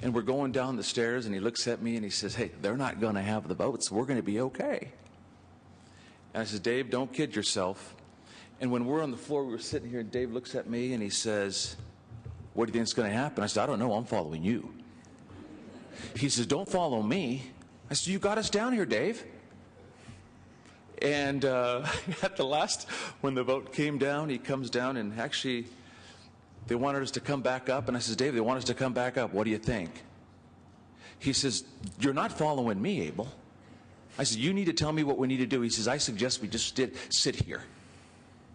and we're going down the stairs, and he looks at me and he says, hey, they're not going to have the votes. We're going to be okay. And I said, Dave, don't kid yourself. And when we're on the floor, we were sitting here, and Dave looks at me and he says, what do you think is going to happen? I said, I don't know. I'm following you. He says, don't follow me. I said, you got us down here, Dave. And at the last, when the vote came down, he comes down, and actually they wanted us to come back up. And I says, Dave, they want us to come back up. What do you think? He says, you're not following me, Abel. I said, you need to tell me what we need to do. He says, I suggest we just sit here.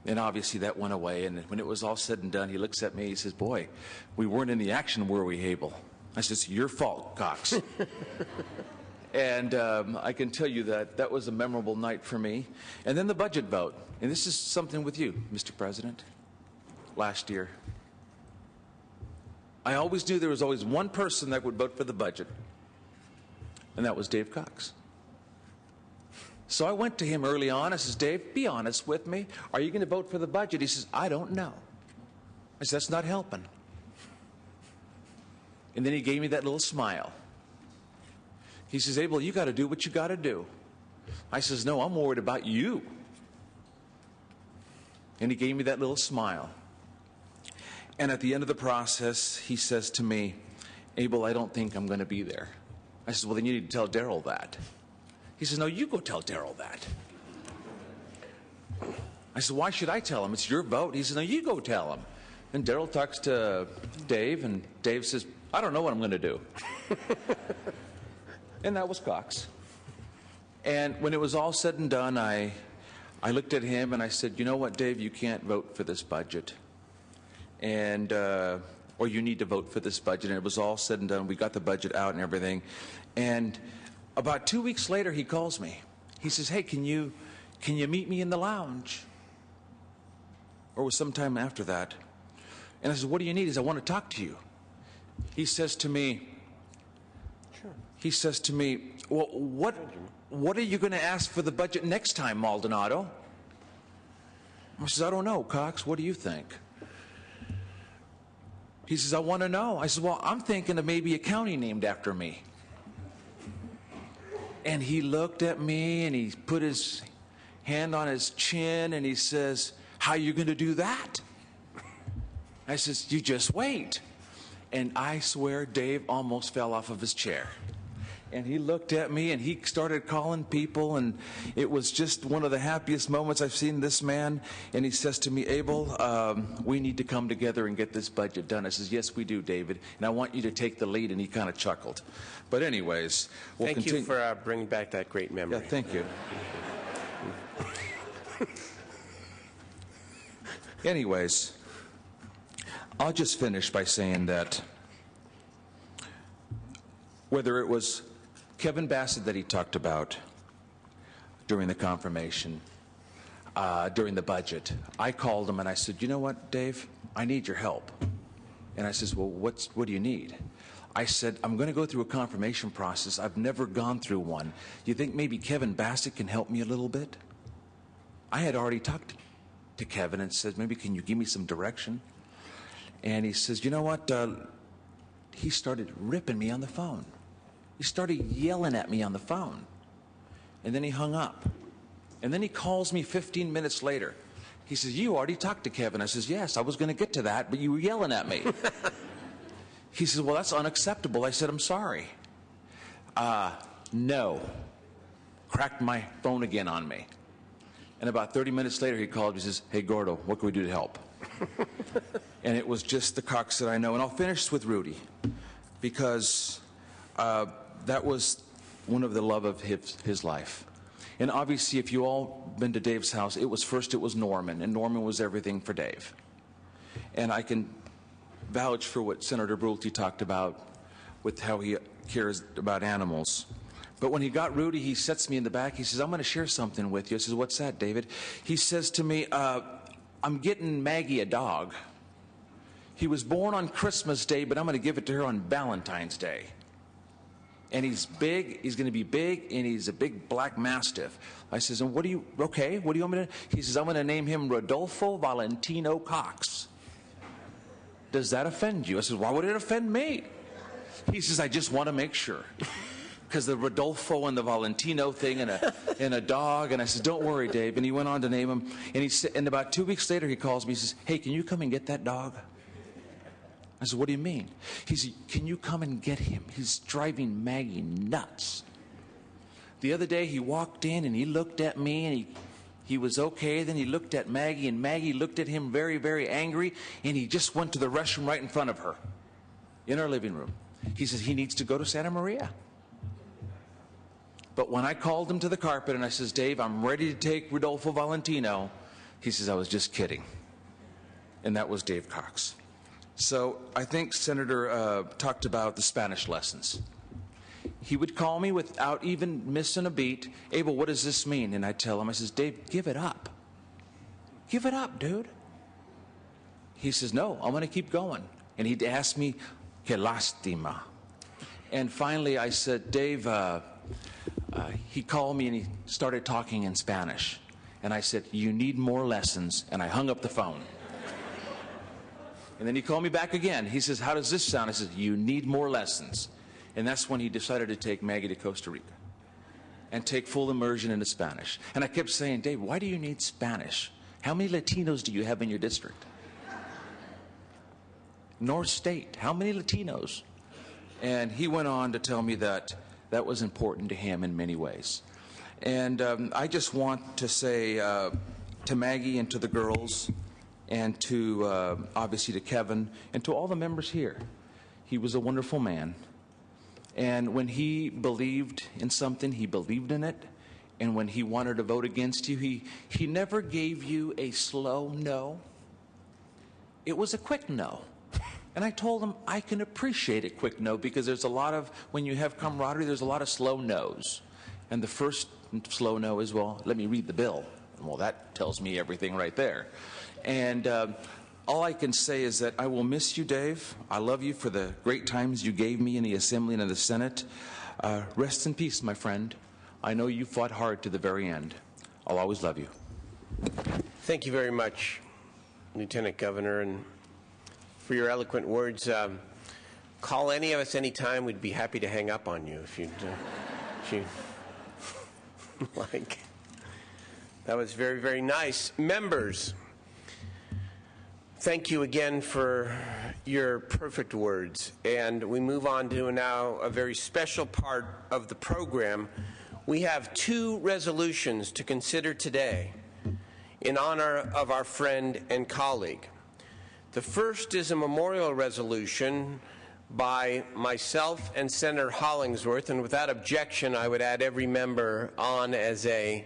And obviously that went away. And when it was all said and done, he looks at me. He says, boy, we weren't in the action, were we, Abel? I said, it's your fault, Cox. And I can tell you that that was a memorable night for me. And then the budget vote. And this is something with you, Mr. President. Last year, I always knew there was always one person that would vote for the budget, and that was Dave Cox. So I went to him early on. I says, Dave, be honest with me. Are you going to vote for the budget? He says, I don't know. I said, that's not helping. And then he gave me that little smile. He says, Abel, you got to do what you got to do. I says, no, I'm worried about you. And he gave me that little smile. And at the end of the process, he says to me, Abel, I don't think I'm going to be there. I said, well, then you need to tell Darrell that. He says, no, you go tell Darrell that. I said, why should I tell him? It's your vote. He says, no, you go tell him. And Darrell talks to Dave, and Dave says, I don't know what I'm going to do. And that was Cox. And when it was all said and done, I looked at him and I said, you know what, Dave, you can't vote for this budget. And, or you need to vote for this budget. And it was all said and done. We got the budget out and everything. And about 2 weeks later, he calls me. He says, hey, can you meet me in the lounge? Or it was sometime after that. And I said, what do you need? He says, I want to talk to you. He says to me, well, what are you going to ask for the budget next time, Maldonado? I says, I don't know, Cox. What do you think? He says, I want to know. I said, well, I'm thinking of maybe a county named after me. And he looked at me and he put his hand on his chin and he says, how are you going to do that? I says, you just wait. And I swear Dave almost fell off of his chair. And he looked at me and he started calling people, and it was just one of the happiest moments I've seen this man. And he says to me, Abel, we need to come together and get this budget done. I says, yes, we do, David, and I want you to take the lead. And he kind of chuckled. But anyways, we'll thank continue. you for bringing back that great memory. Yeah, thank you. Anyways, I'll just finish by saying that whether it was Kevin Bassett that he talked about during the confirmation, during the budget, I called him and I said, you know what, Dave, I need your help. And I says, well, what do you need? I said, I'm going to go through a confirmation process. I've never gone through one. You think maybe Kevin Bassett can help me a little bit? I had already talked to Kevin and said, maybe can you give me some direction? And he says, you know what? He started ripping me on the phone. He started yelling at me on the phone. And then he hung up. And then he calls me 15 minutes later. He says, you already talked to Kevin. I says, yes, I was going to get to that, but you were yelling at me. He says, well, that's unacceptable. I said, I'm sorry. No. Cracked my phone again on me. And about 30 minutes later, he called me and says, hey, Gordo, what can we do to help? And it was just the Cox that I know. And I'll finish with Rudy, because that was one of the love of his life. And obviously, if you all been to Dave's house, it was Norman, and Norman was everything for Dave. And I can vouch for what Senator Brulte talked about with how he cares about animals. But when he got Rudy, he sets me in the back. He says, I'm going to share something with you. I says, what's that, David? He says to me, I'm getting Maggie a dog. He was born on Christmas Day, but I'm going to give it to her on Valentine's Day. And he's big, he's going to be big, and he's a big black mastiff. I says, and what do you want me to? He says, I'm going to name him Rodolfo Valentino Cox. Does that offend you? I said, why would it offend me? He says, I just want to make sure. Because the Rodolfo and the Valentino thing and a dog. And I said, don't worry, Dave. And he went on to name him. And about 2 weeks later, he calls me. He says, hey, can you come and get that dog? I said, what do you mean? He said, can you come and get him? He's driving Maggie nuts. The other day, he walked in and he looked at me and he was okay. Then he looked at Maggie, and Maggie looked at him very, very angry, and he just went to the restroom right in front of her in our living room. He says he needs to go to Santa Maria. But when I called him to the carpet and I says, Dave, I'm ready to take Rodolfo Valentino, he says, I was just kidding. And that was Dave Cox. So I think Senator talked about the Spanish lessons. He would call me without even missing a beat. Abel, what does this mean? And I tell him, I says, Dave, give it up. Give it up, dude. He says, no, I'm going to keep going. And he'd ask me, que lástima. And finally I said, Dave, he called me and he started talking in Spanish. And I said, you need more lessons. And I hung up the phone. And then he called me back again. He says, how does this sound? I said, you need more lessons. And that's when he decided to take Maggie to Costa Rica and take full immersion into Spanish. And I kept saying, Dave, why do you need Spanish? How many Latinos do you have in your district? North State, how many Latinos? And he went on to tell me that that was important to him in many ways. And I just want to say to Maggie and to the girls, and to obviously to Kevin and to all the members here, he was a wonderful man. And when he believed in something, he believed in it. And when he wanted to vote against you, he never gave you a slow no. It was a quick no. And I told him I can appreciate a quick no, because there's a lot of, when you have camaraderie, there's a lot of slow no's. And the first slow no is, well, let me read the bill. Well, that tells me everything right there. And all I can say is that I will miss you, Dave. I love you for the great times you gave me in the Assembly and in the Senate. Rest in peace, my friend. I know you fought hard to the very end. I'll always love you. Thank you very much, Lieutenant Governor, and for your eloquent words. Call any of us anytime. We'd be happy to hang up on you if you'd like. That was very, very nice. Members, thank you again for your perfect words. And we move on to now a very special part of the program. We have two resolutions to consider today in honor of our friend and colleague. The first is a memorial resolution by myself and Senator Hollingsworth, and without objection, I would add every member on as a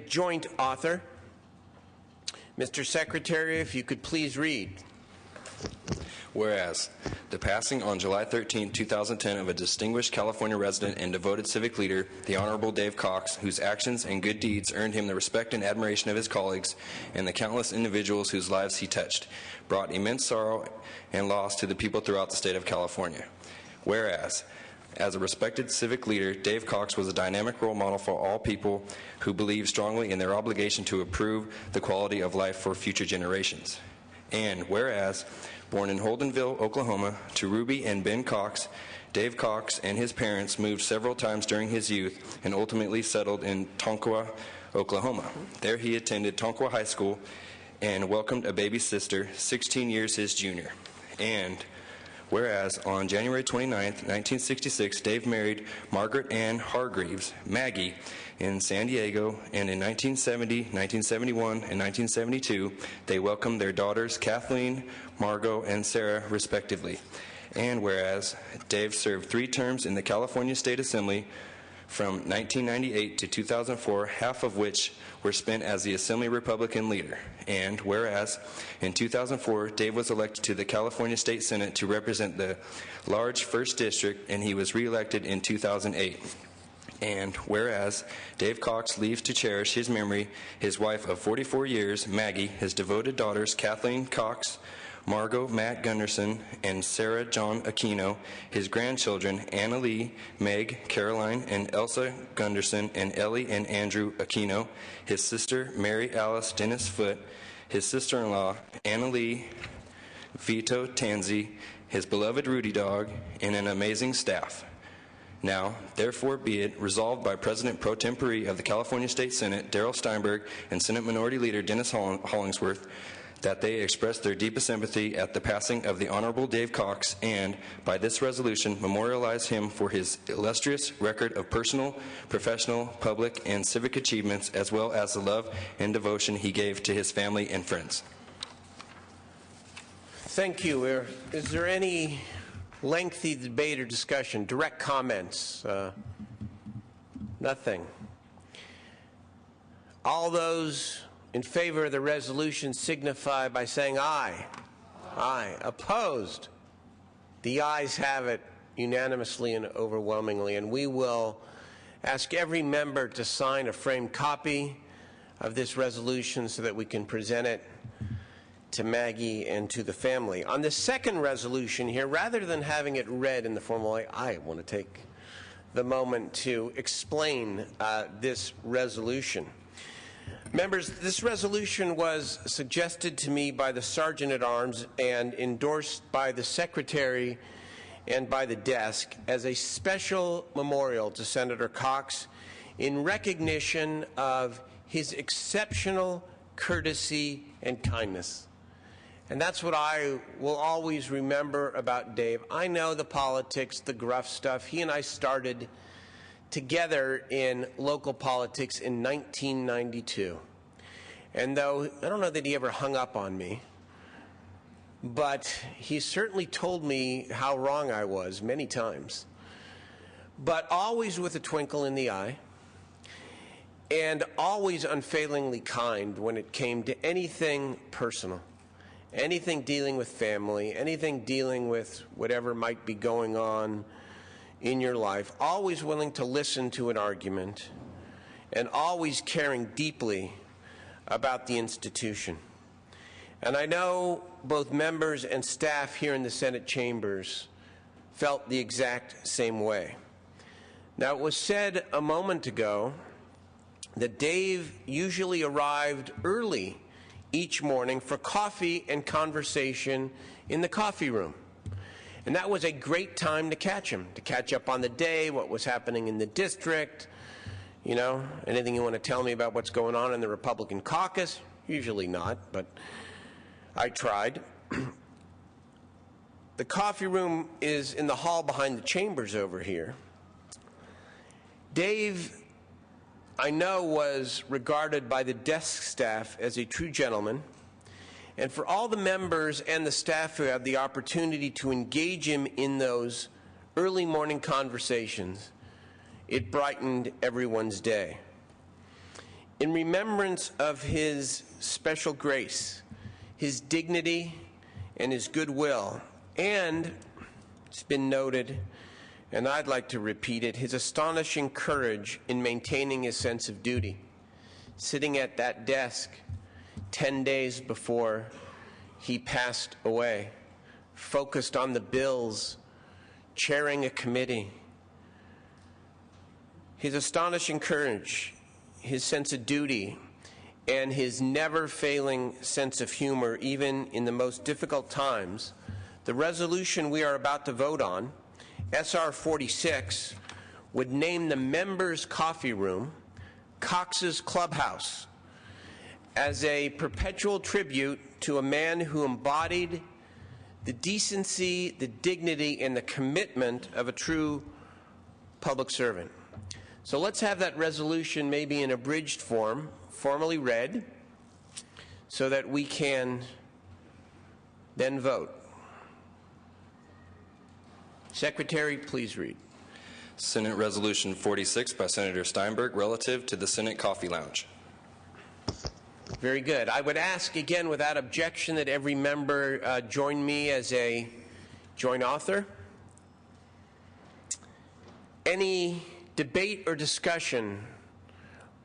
joint author. Mr. Secretary, if you could please read. Whereas, the passing on July 13, 2010 of a distinguished California resident and devoted civic leader, the Honorable Dave Cox, whose actions and good deeds earned him the respect and admiration of his colleagues and the countless individuals whose lives he touched, brought immense sorrow and loss to the people throughout the state of California. Whereas, as a respected civic leader, Dave Cox was a dynamic role model for all people who believe strongly in their obligation to improve the quality of life for future generations. And whereas, born in Holdenville, Oklahoma, to Ruby and Ben Cox, Dave Cox and his parents moved several times during his youth and ultimately settled in Tonopah, Oklahoma. There he attended Tonopah High School and welcomed a baby sister, 16 years his junior. And whereas on January 29, 1966, Dave married Margaret Ann Hargreaves, Maggie, in San Diego, and in 1970, 1971, and 1972, they welcomed their daughters Kathleen, Margot, and Sarah, respectively. And whereas Dave served 3 terms in the California State Assembly, from 1998 to 2004, half of which were spent as the Assembly Republican leader. And whereas in 2004, Dave was elected to the California State Senate to represent the large 1st District, and he was reelected in 2008. And whereas Dave Cox leaves to cherish his memory, his wife of 44 years, Maggie, his devoted daughters, Kathleen Cox, Margot Matt Gunderson, and Sarah John Aquino, his grandchildren, Anna Lee, Meg, Caroline, and Elsa Gunderson, and Ellie and Andrew Aquino, his sister, Mary Alice Dennis Foote, his sister-in-law, Anna Lee Vito Tanzi, his beloved Rudy dog, and an amazing staff. Now, therefore be it resolved by President Pro Tempore of the California State Senate, Darrell Steinberg, and Senate Minority Leader Dennis Hollingsworth, that they express their deepest sympathy at the passing of the Honorable Dave Cox, and, by this resolution, memorialize him for his illustrious record of personal, professional, public, and civic achievements, as well as the love and devotion he gave to his family and friends. Thank you. Is there any lengthy debate or discussion? Direct comments? Nothing. All those in favor of the resolution signify by saying aye. Aye. Opposed? The ayes have it unanimously and overwhelmingly, and we will ask every member to sign a framed copy of this resolution so that we can present it to Maggie and to the family. On the second resolution here, rather than having it read in the formal way, I want to take the moment to explain this resolution. Members, this resolution was suggested to me by the Sergeant-at-Arms and endorsed by the Secretary and by the desk as a special memorial to Senator Cox in recognition of his exceptional courtesy and kindness. And that's what I will always remember about Dave. I know the politics, the gruff stuff. He and I started together in local politics in 1992. And though I don't know that he ever hung up on me, but he certainly told me how wrong I was many times, but always with a twinkle in the eye, and always unfailingly kind when it came to anything personal. Anything dealing with family, anything dealing with whatever might be going on in your life, always willing to listen to an argument, and always caring deeply about the institution. And I know both members and staff here in the Senate chambers felt the exact same way. Now, it was said a moment ago that Dave usually arrived early each morning for coffee and conversation in the coffee room. And that was a great time to catch him, to catch up on the day, what was happening in the district, you know, anything you want to tell me about what's going on in the Republican caucus? Usually not, but I tried. The coffee room is in the hall behind the chambers over here. Dave, I know, was regarded by the desk staff as a true gentleman, and for all the members and the staff who had the opportunity to engage him in those early morning conversations, it brightened everyone's day. In remembrance of his special grace, his dignity, and his goodwill, and it's been noted, and I'd like to repeat it, his astonishing courage in maintaining his sense of duty, sitting at that desk 10 days before he passed away, focused on the bills, chairing a committee. His astonishing courage, his sense of duty, and his never-failing sense of humor, even in the most difficult times, the resolution we are about to vote on, SR 46, would name the members' coffee room Cox's Clubhouse as a perpetual tribute to a man who embodied the decency, the dignity, and the commitment of a true public servant. So let's have that resolution maybe in abridged form, formally read, so that we can then vote. Secretary, please read. Senate Resolution 46 by Senator Steinberg relative to the Senate Coffee Lounge. Very good. I would ask again without objection that every member join me as a joint author. Any debate or discussion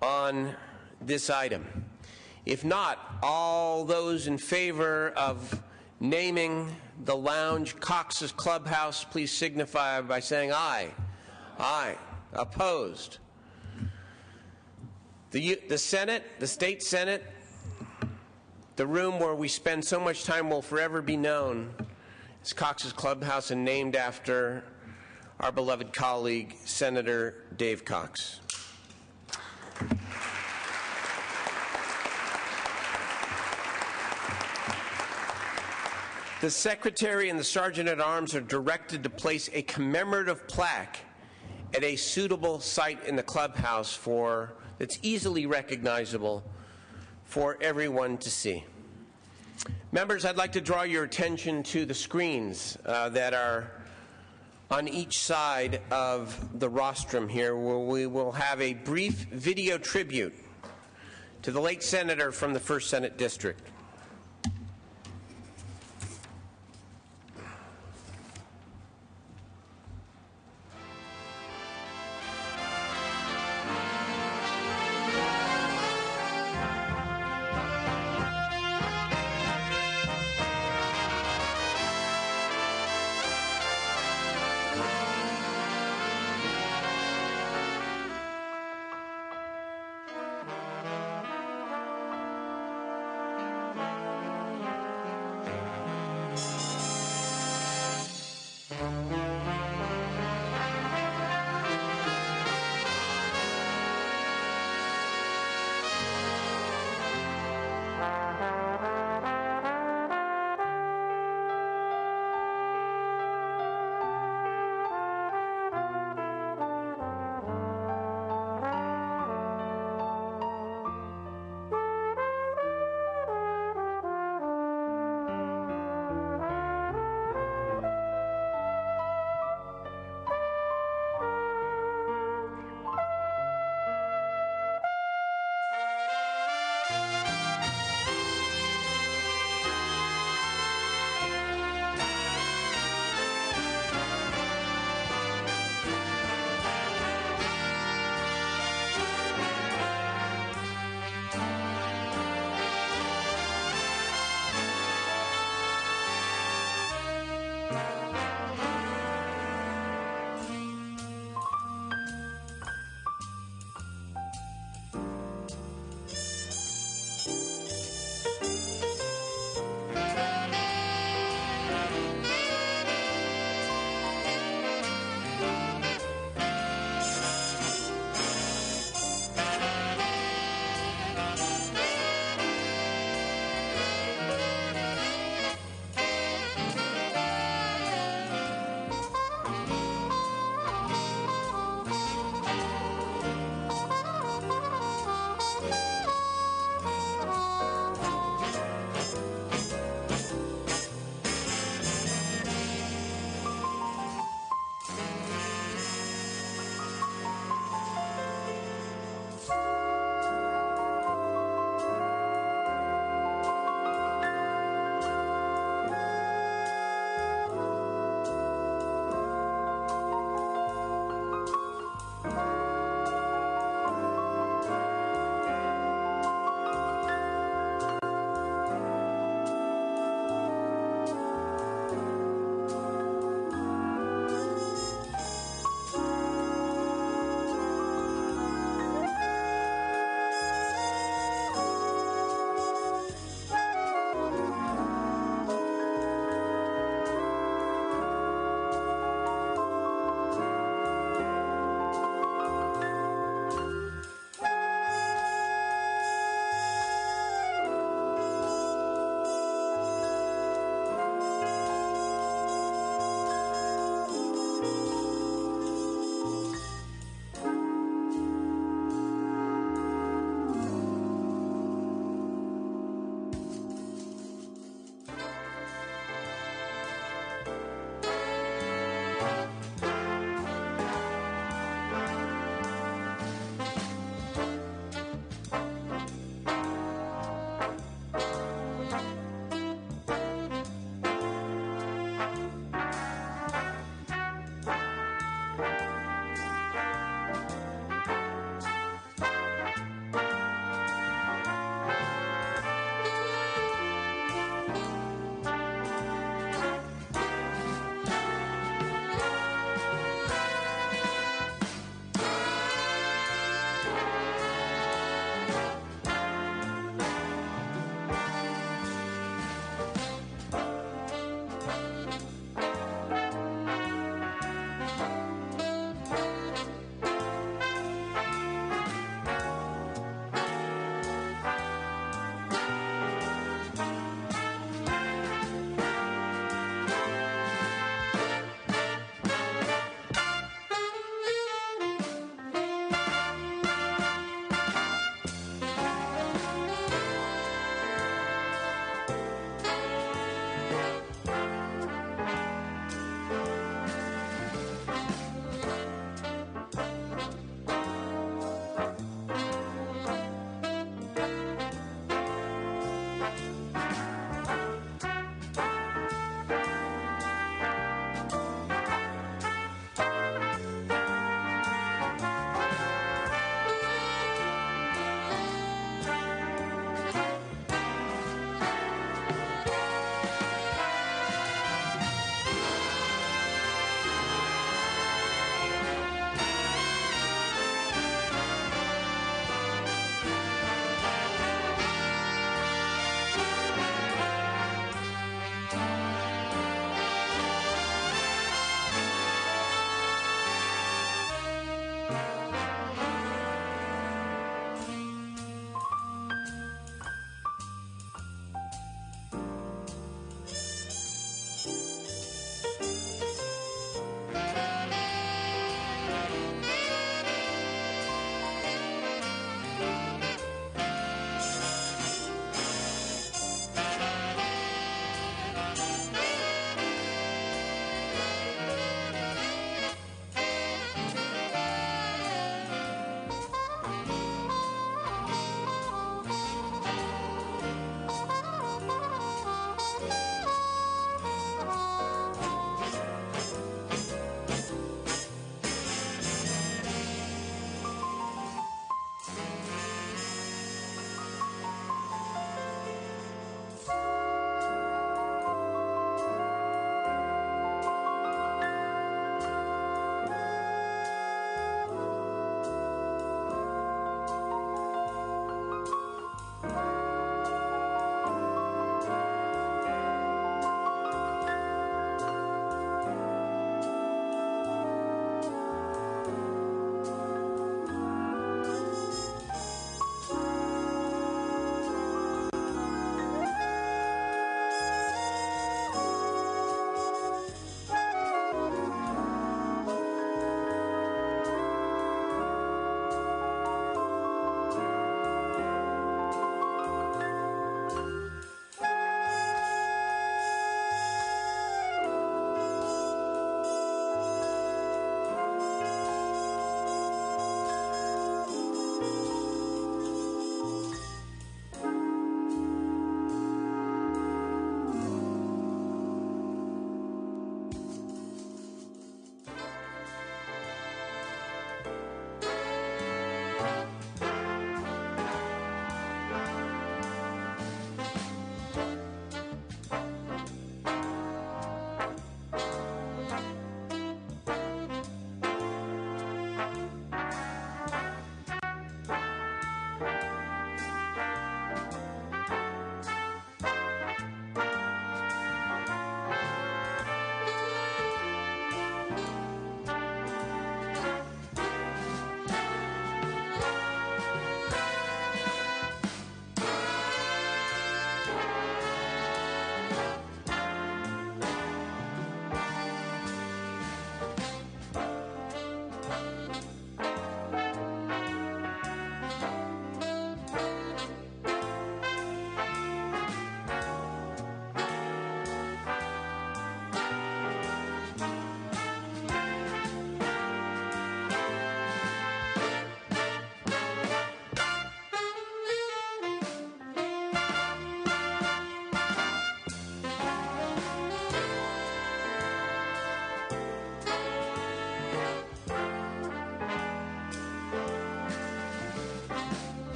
on this item? If not, all those in favor of naming the lounge Cox's Clubhouse, please signify by saying aye. Aye. Opposed? The Senate, the state Senate, the room where we spend so much time will forever be known as Cox's Clubhouse and named after our beloved colleague, Senator Dave Cox. The Secretary and the Sergeant-at-Arms are directed to place a commemorative plaque at a suitable site in the clubhouse that's easily recognizable for everyone to see. Members, I'd like to draw your attention to the screens that are on each side of the rostrum here, where we will have a brief video tribute to the late senator from the 1st Senate District.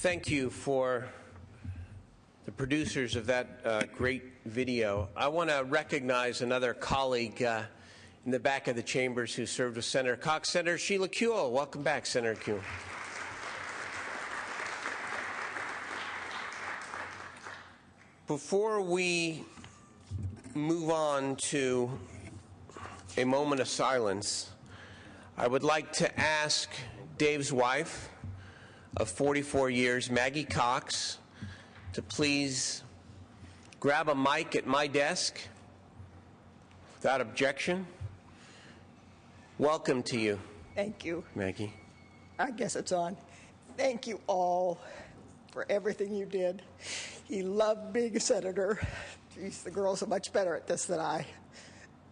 Thank you for the producers of that great video. I want to recognize another colleague in the back of the chambers who served with Senator Cox, Senator Sheila Kuehl. Welcome back, Senator Kuehl. Before we move on to a moment of silence, I would like to ask Dave's wife of 44 years, Maggie Cox, to please grab a mic at my desk without objection. Welcome to you. Thank you. Maggie. I guess it's on. Thank you all for everything you did. He loved being a senator. Geez, the girls are much better at this than I.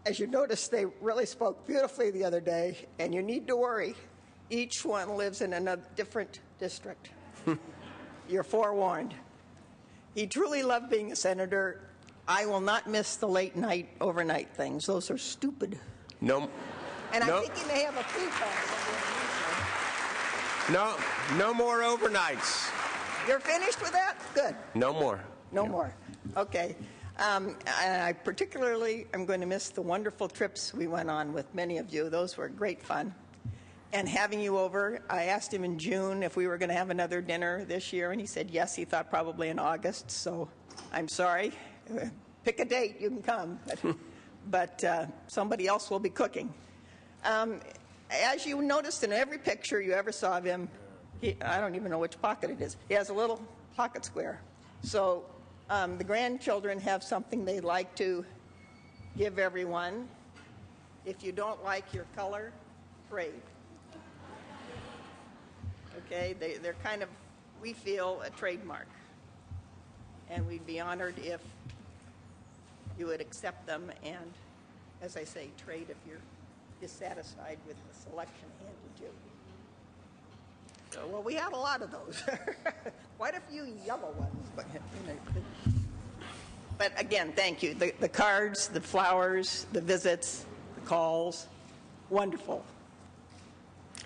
As you noticed, they really spoke beautifully the other day, and you need to worry. Each one lives in a different district. You're forewarned. He truly loved being a senator. I will not miss the late night, overnight things. Those are stupid. No. And no. I think he may have a flu card. No more overnights. You're finished with that? Good. No more. No more. Okay. And I particularly am going to miss the wonderful trips we went on with many of you. Those were great fun. And having you over, I asked him in June if we were going to have another dinner this year, and he said yes. He thought probably in August, so I'm sorry. Pick a date, you can come. But somebody else will be cooking. As you noticed in every picture you ever saw of him, I don't even know which pocket it is. He has a little pocket square. So the grandchildren have something they'd like to give everyone. If you don't like your color, trade. Okay, they're kind of, we feel, a trademark. And we'd be honored if you would accept them and, as I say, trade if you're dissatisfied with the selection handed you. Well, we had a lot of those. Quite a few yellow ones. But again, thank you. The cards, the flowers, the visits, the calls, wonderful.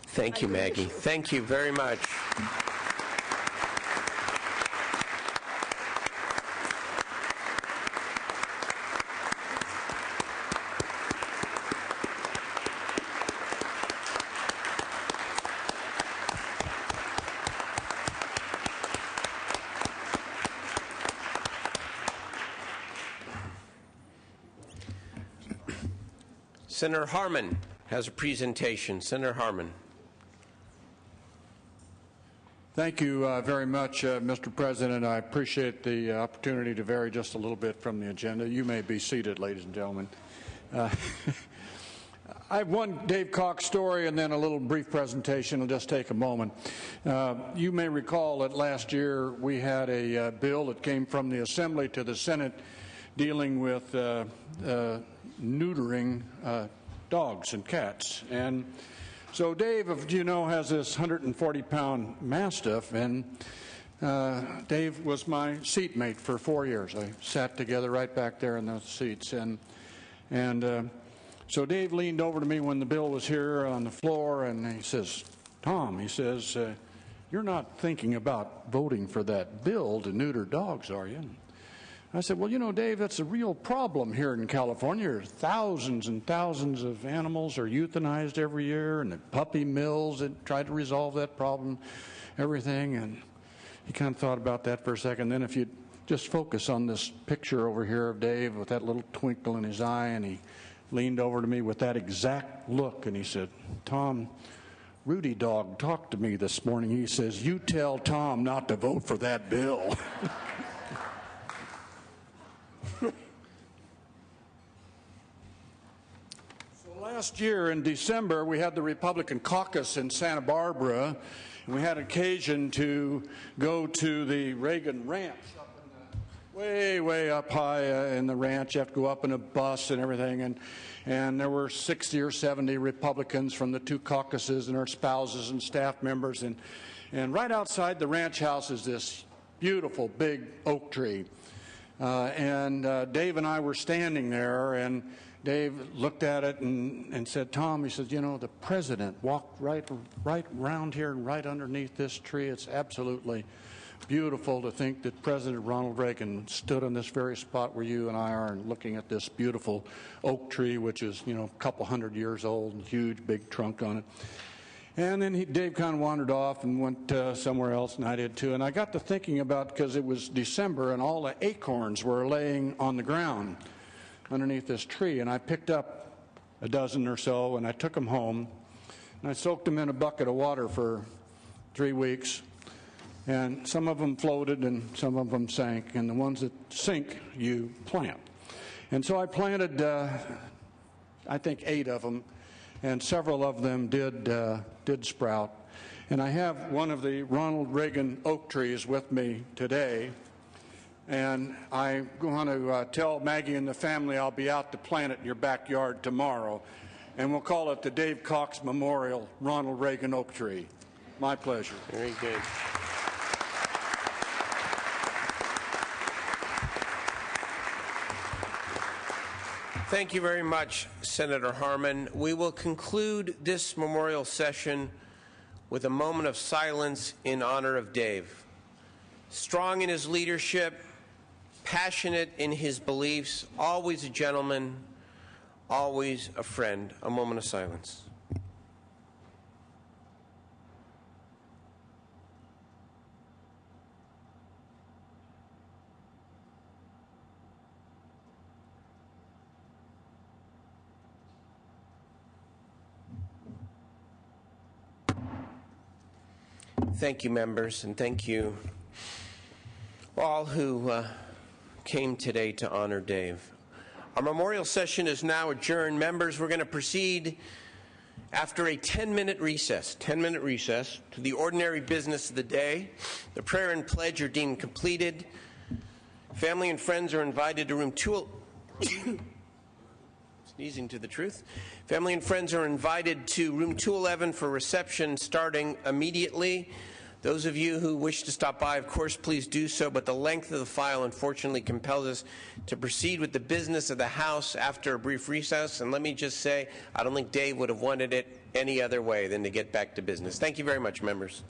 Thank you, Maggie. Thank you very much. Senator Harman has a presentation. Senator Harman. Thank you very much, Mr. President. I appreciate the opportunity to vary just a little bit from the agenda. You may be seated, ladies and gentlemen. I have one Dave Cox story and then a little brief presentation. It'll just take a moment. You may recall that last year we had a bill that came from the Assembly to the Senate dealing with neutering dogs and cats. And so Dave, you know, has this 140-pound Mastiff, and Dave was my seatmate for 4 years. I sat together right back there in those seats. And so Dave leaned over to me when the bill was here on the floor, and he says, Tom, he says, you're not thinking about voting for that bill to neuter dogs, are you? I said, well, you know, Dave, that's a real problem here in California. Thousands and thousands of animals are euthanized every year, and the puppy mills that try to resolve that problem, everything. And he kind of thought about that for a second. Then if you just focus on this picture over here of Dave with that little twinkle in his eye, and he leaned over to me with that exact look, and he said, Tom, Rudy Dog talked to me this morning. He says, you tell Tom not to vote for that bill. Last year in December, we had the Republican caucus in Santa Barbara, and we had occasion to go to the Reagan Ranch, up in the, way up high in the ranch. You have to go up in a bus and everything, and there were 60 or 70 Republicans from the two caucuses and their spouses and staff members, and right outside the ranch house is this beautiful big oak tree, and Dave and I were standing there, and Dave looked at it and said, Tom, he said, you know, the president walked right around here and right underneath this tree. It's absolutely beautiful to think that President Ronald Reagan stood on this very spot where you and I are and looking at this beautiful oak tree, which is, a couple hundred years old and huge, big trunk on it. And then Dave kind of wandered off and went somewhere else, and I did too. And I got to thinking about, because it was December and all the acorns were laying on the ground underneath this tree, and I picked up a dozen or so, and I took them home, and I soaked them in a bucket of water for 3 weeks. And some of them floated and some of them sank, and the ones that sink you plant. And so I planted, I think 8 of them, and several of them did sprout. And I have one of the Ronald Reagan oak trees with me today, and I want to tell Maggie and the family I'll be out to plant it in your backyard tomorrow, and we'll call it the Dave Cox Memorial Ronald Reagan Oak Tree. My pleasure. Very good. Thank you very much, Senator Harman. We will conclude this memorial session with a moment of silence in honor of Dave. Strong in his leadership, passionate in his beliefs, always a gentleman, always a friend. A moment of silence. Thank you, members, and thank you all who came today to honor Dave. Our memorial session is now adjourned. Members, we're going to proceed after a 10-minute recess, to the ordinary business of the day. The prayer and pledge are deemed completed. Family and friends are invited to room 2... Sneezing to the truth. Family and friends are invited to room 211 for reception starting immediately. Those of you who wish to stop by, of course, please do so, but the length of the file unfortunately compels us to proceed with the business of the House after a brief recess. And let me just say, I don't think Dave would have wanted it any other way than to get back to business. Thank you very much, members.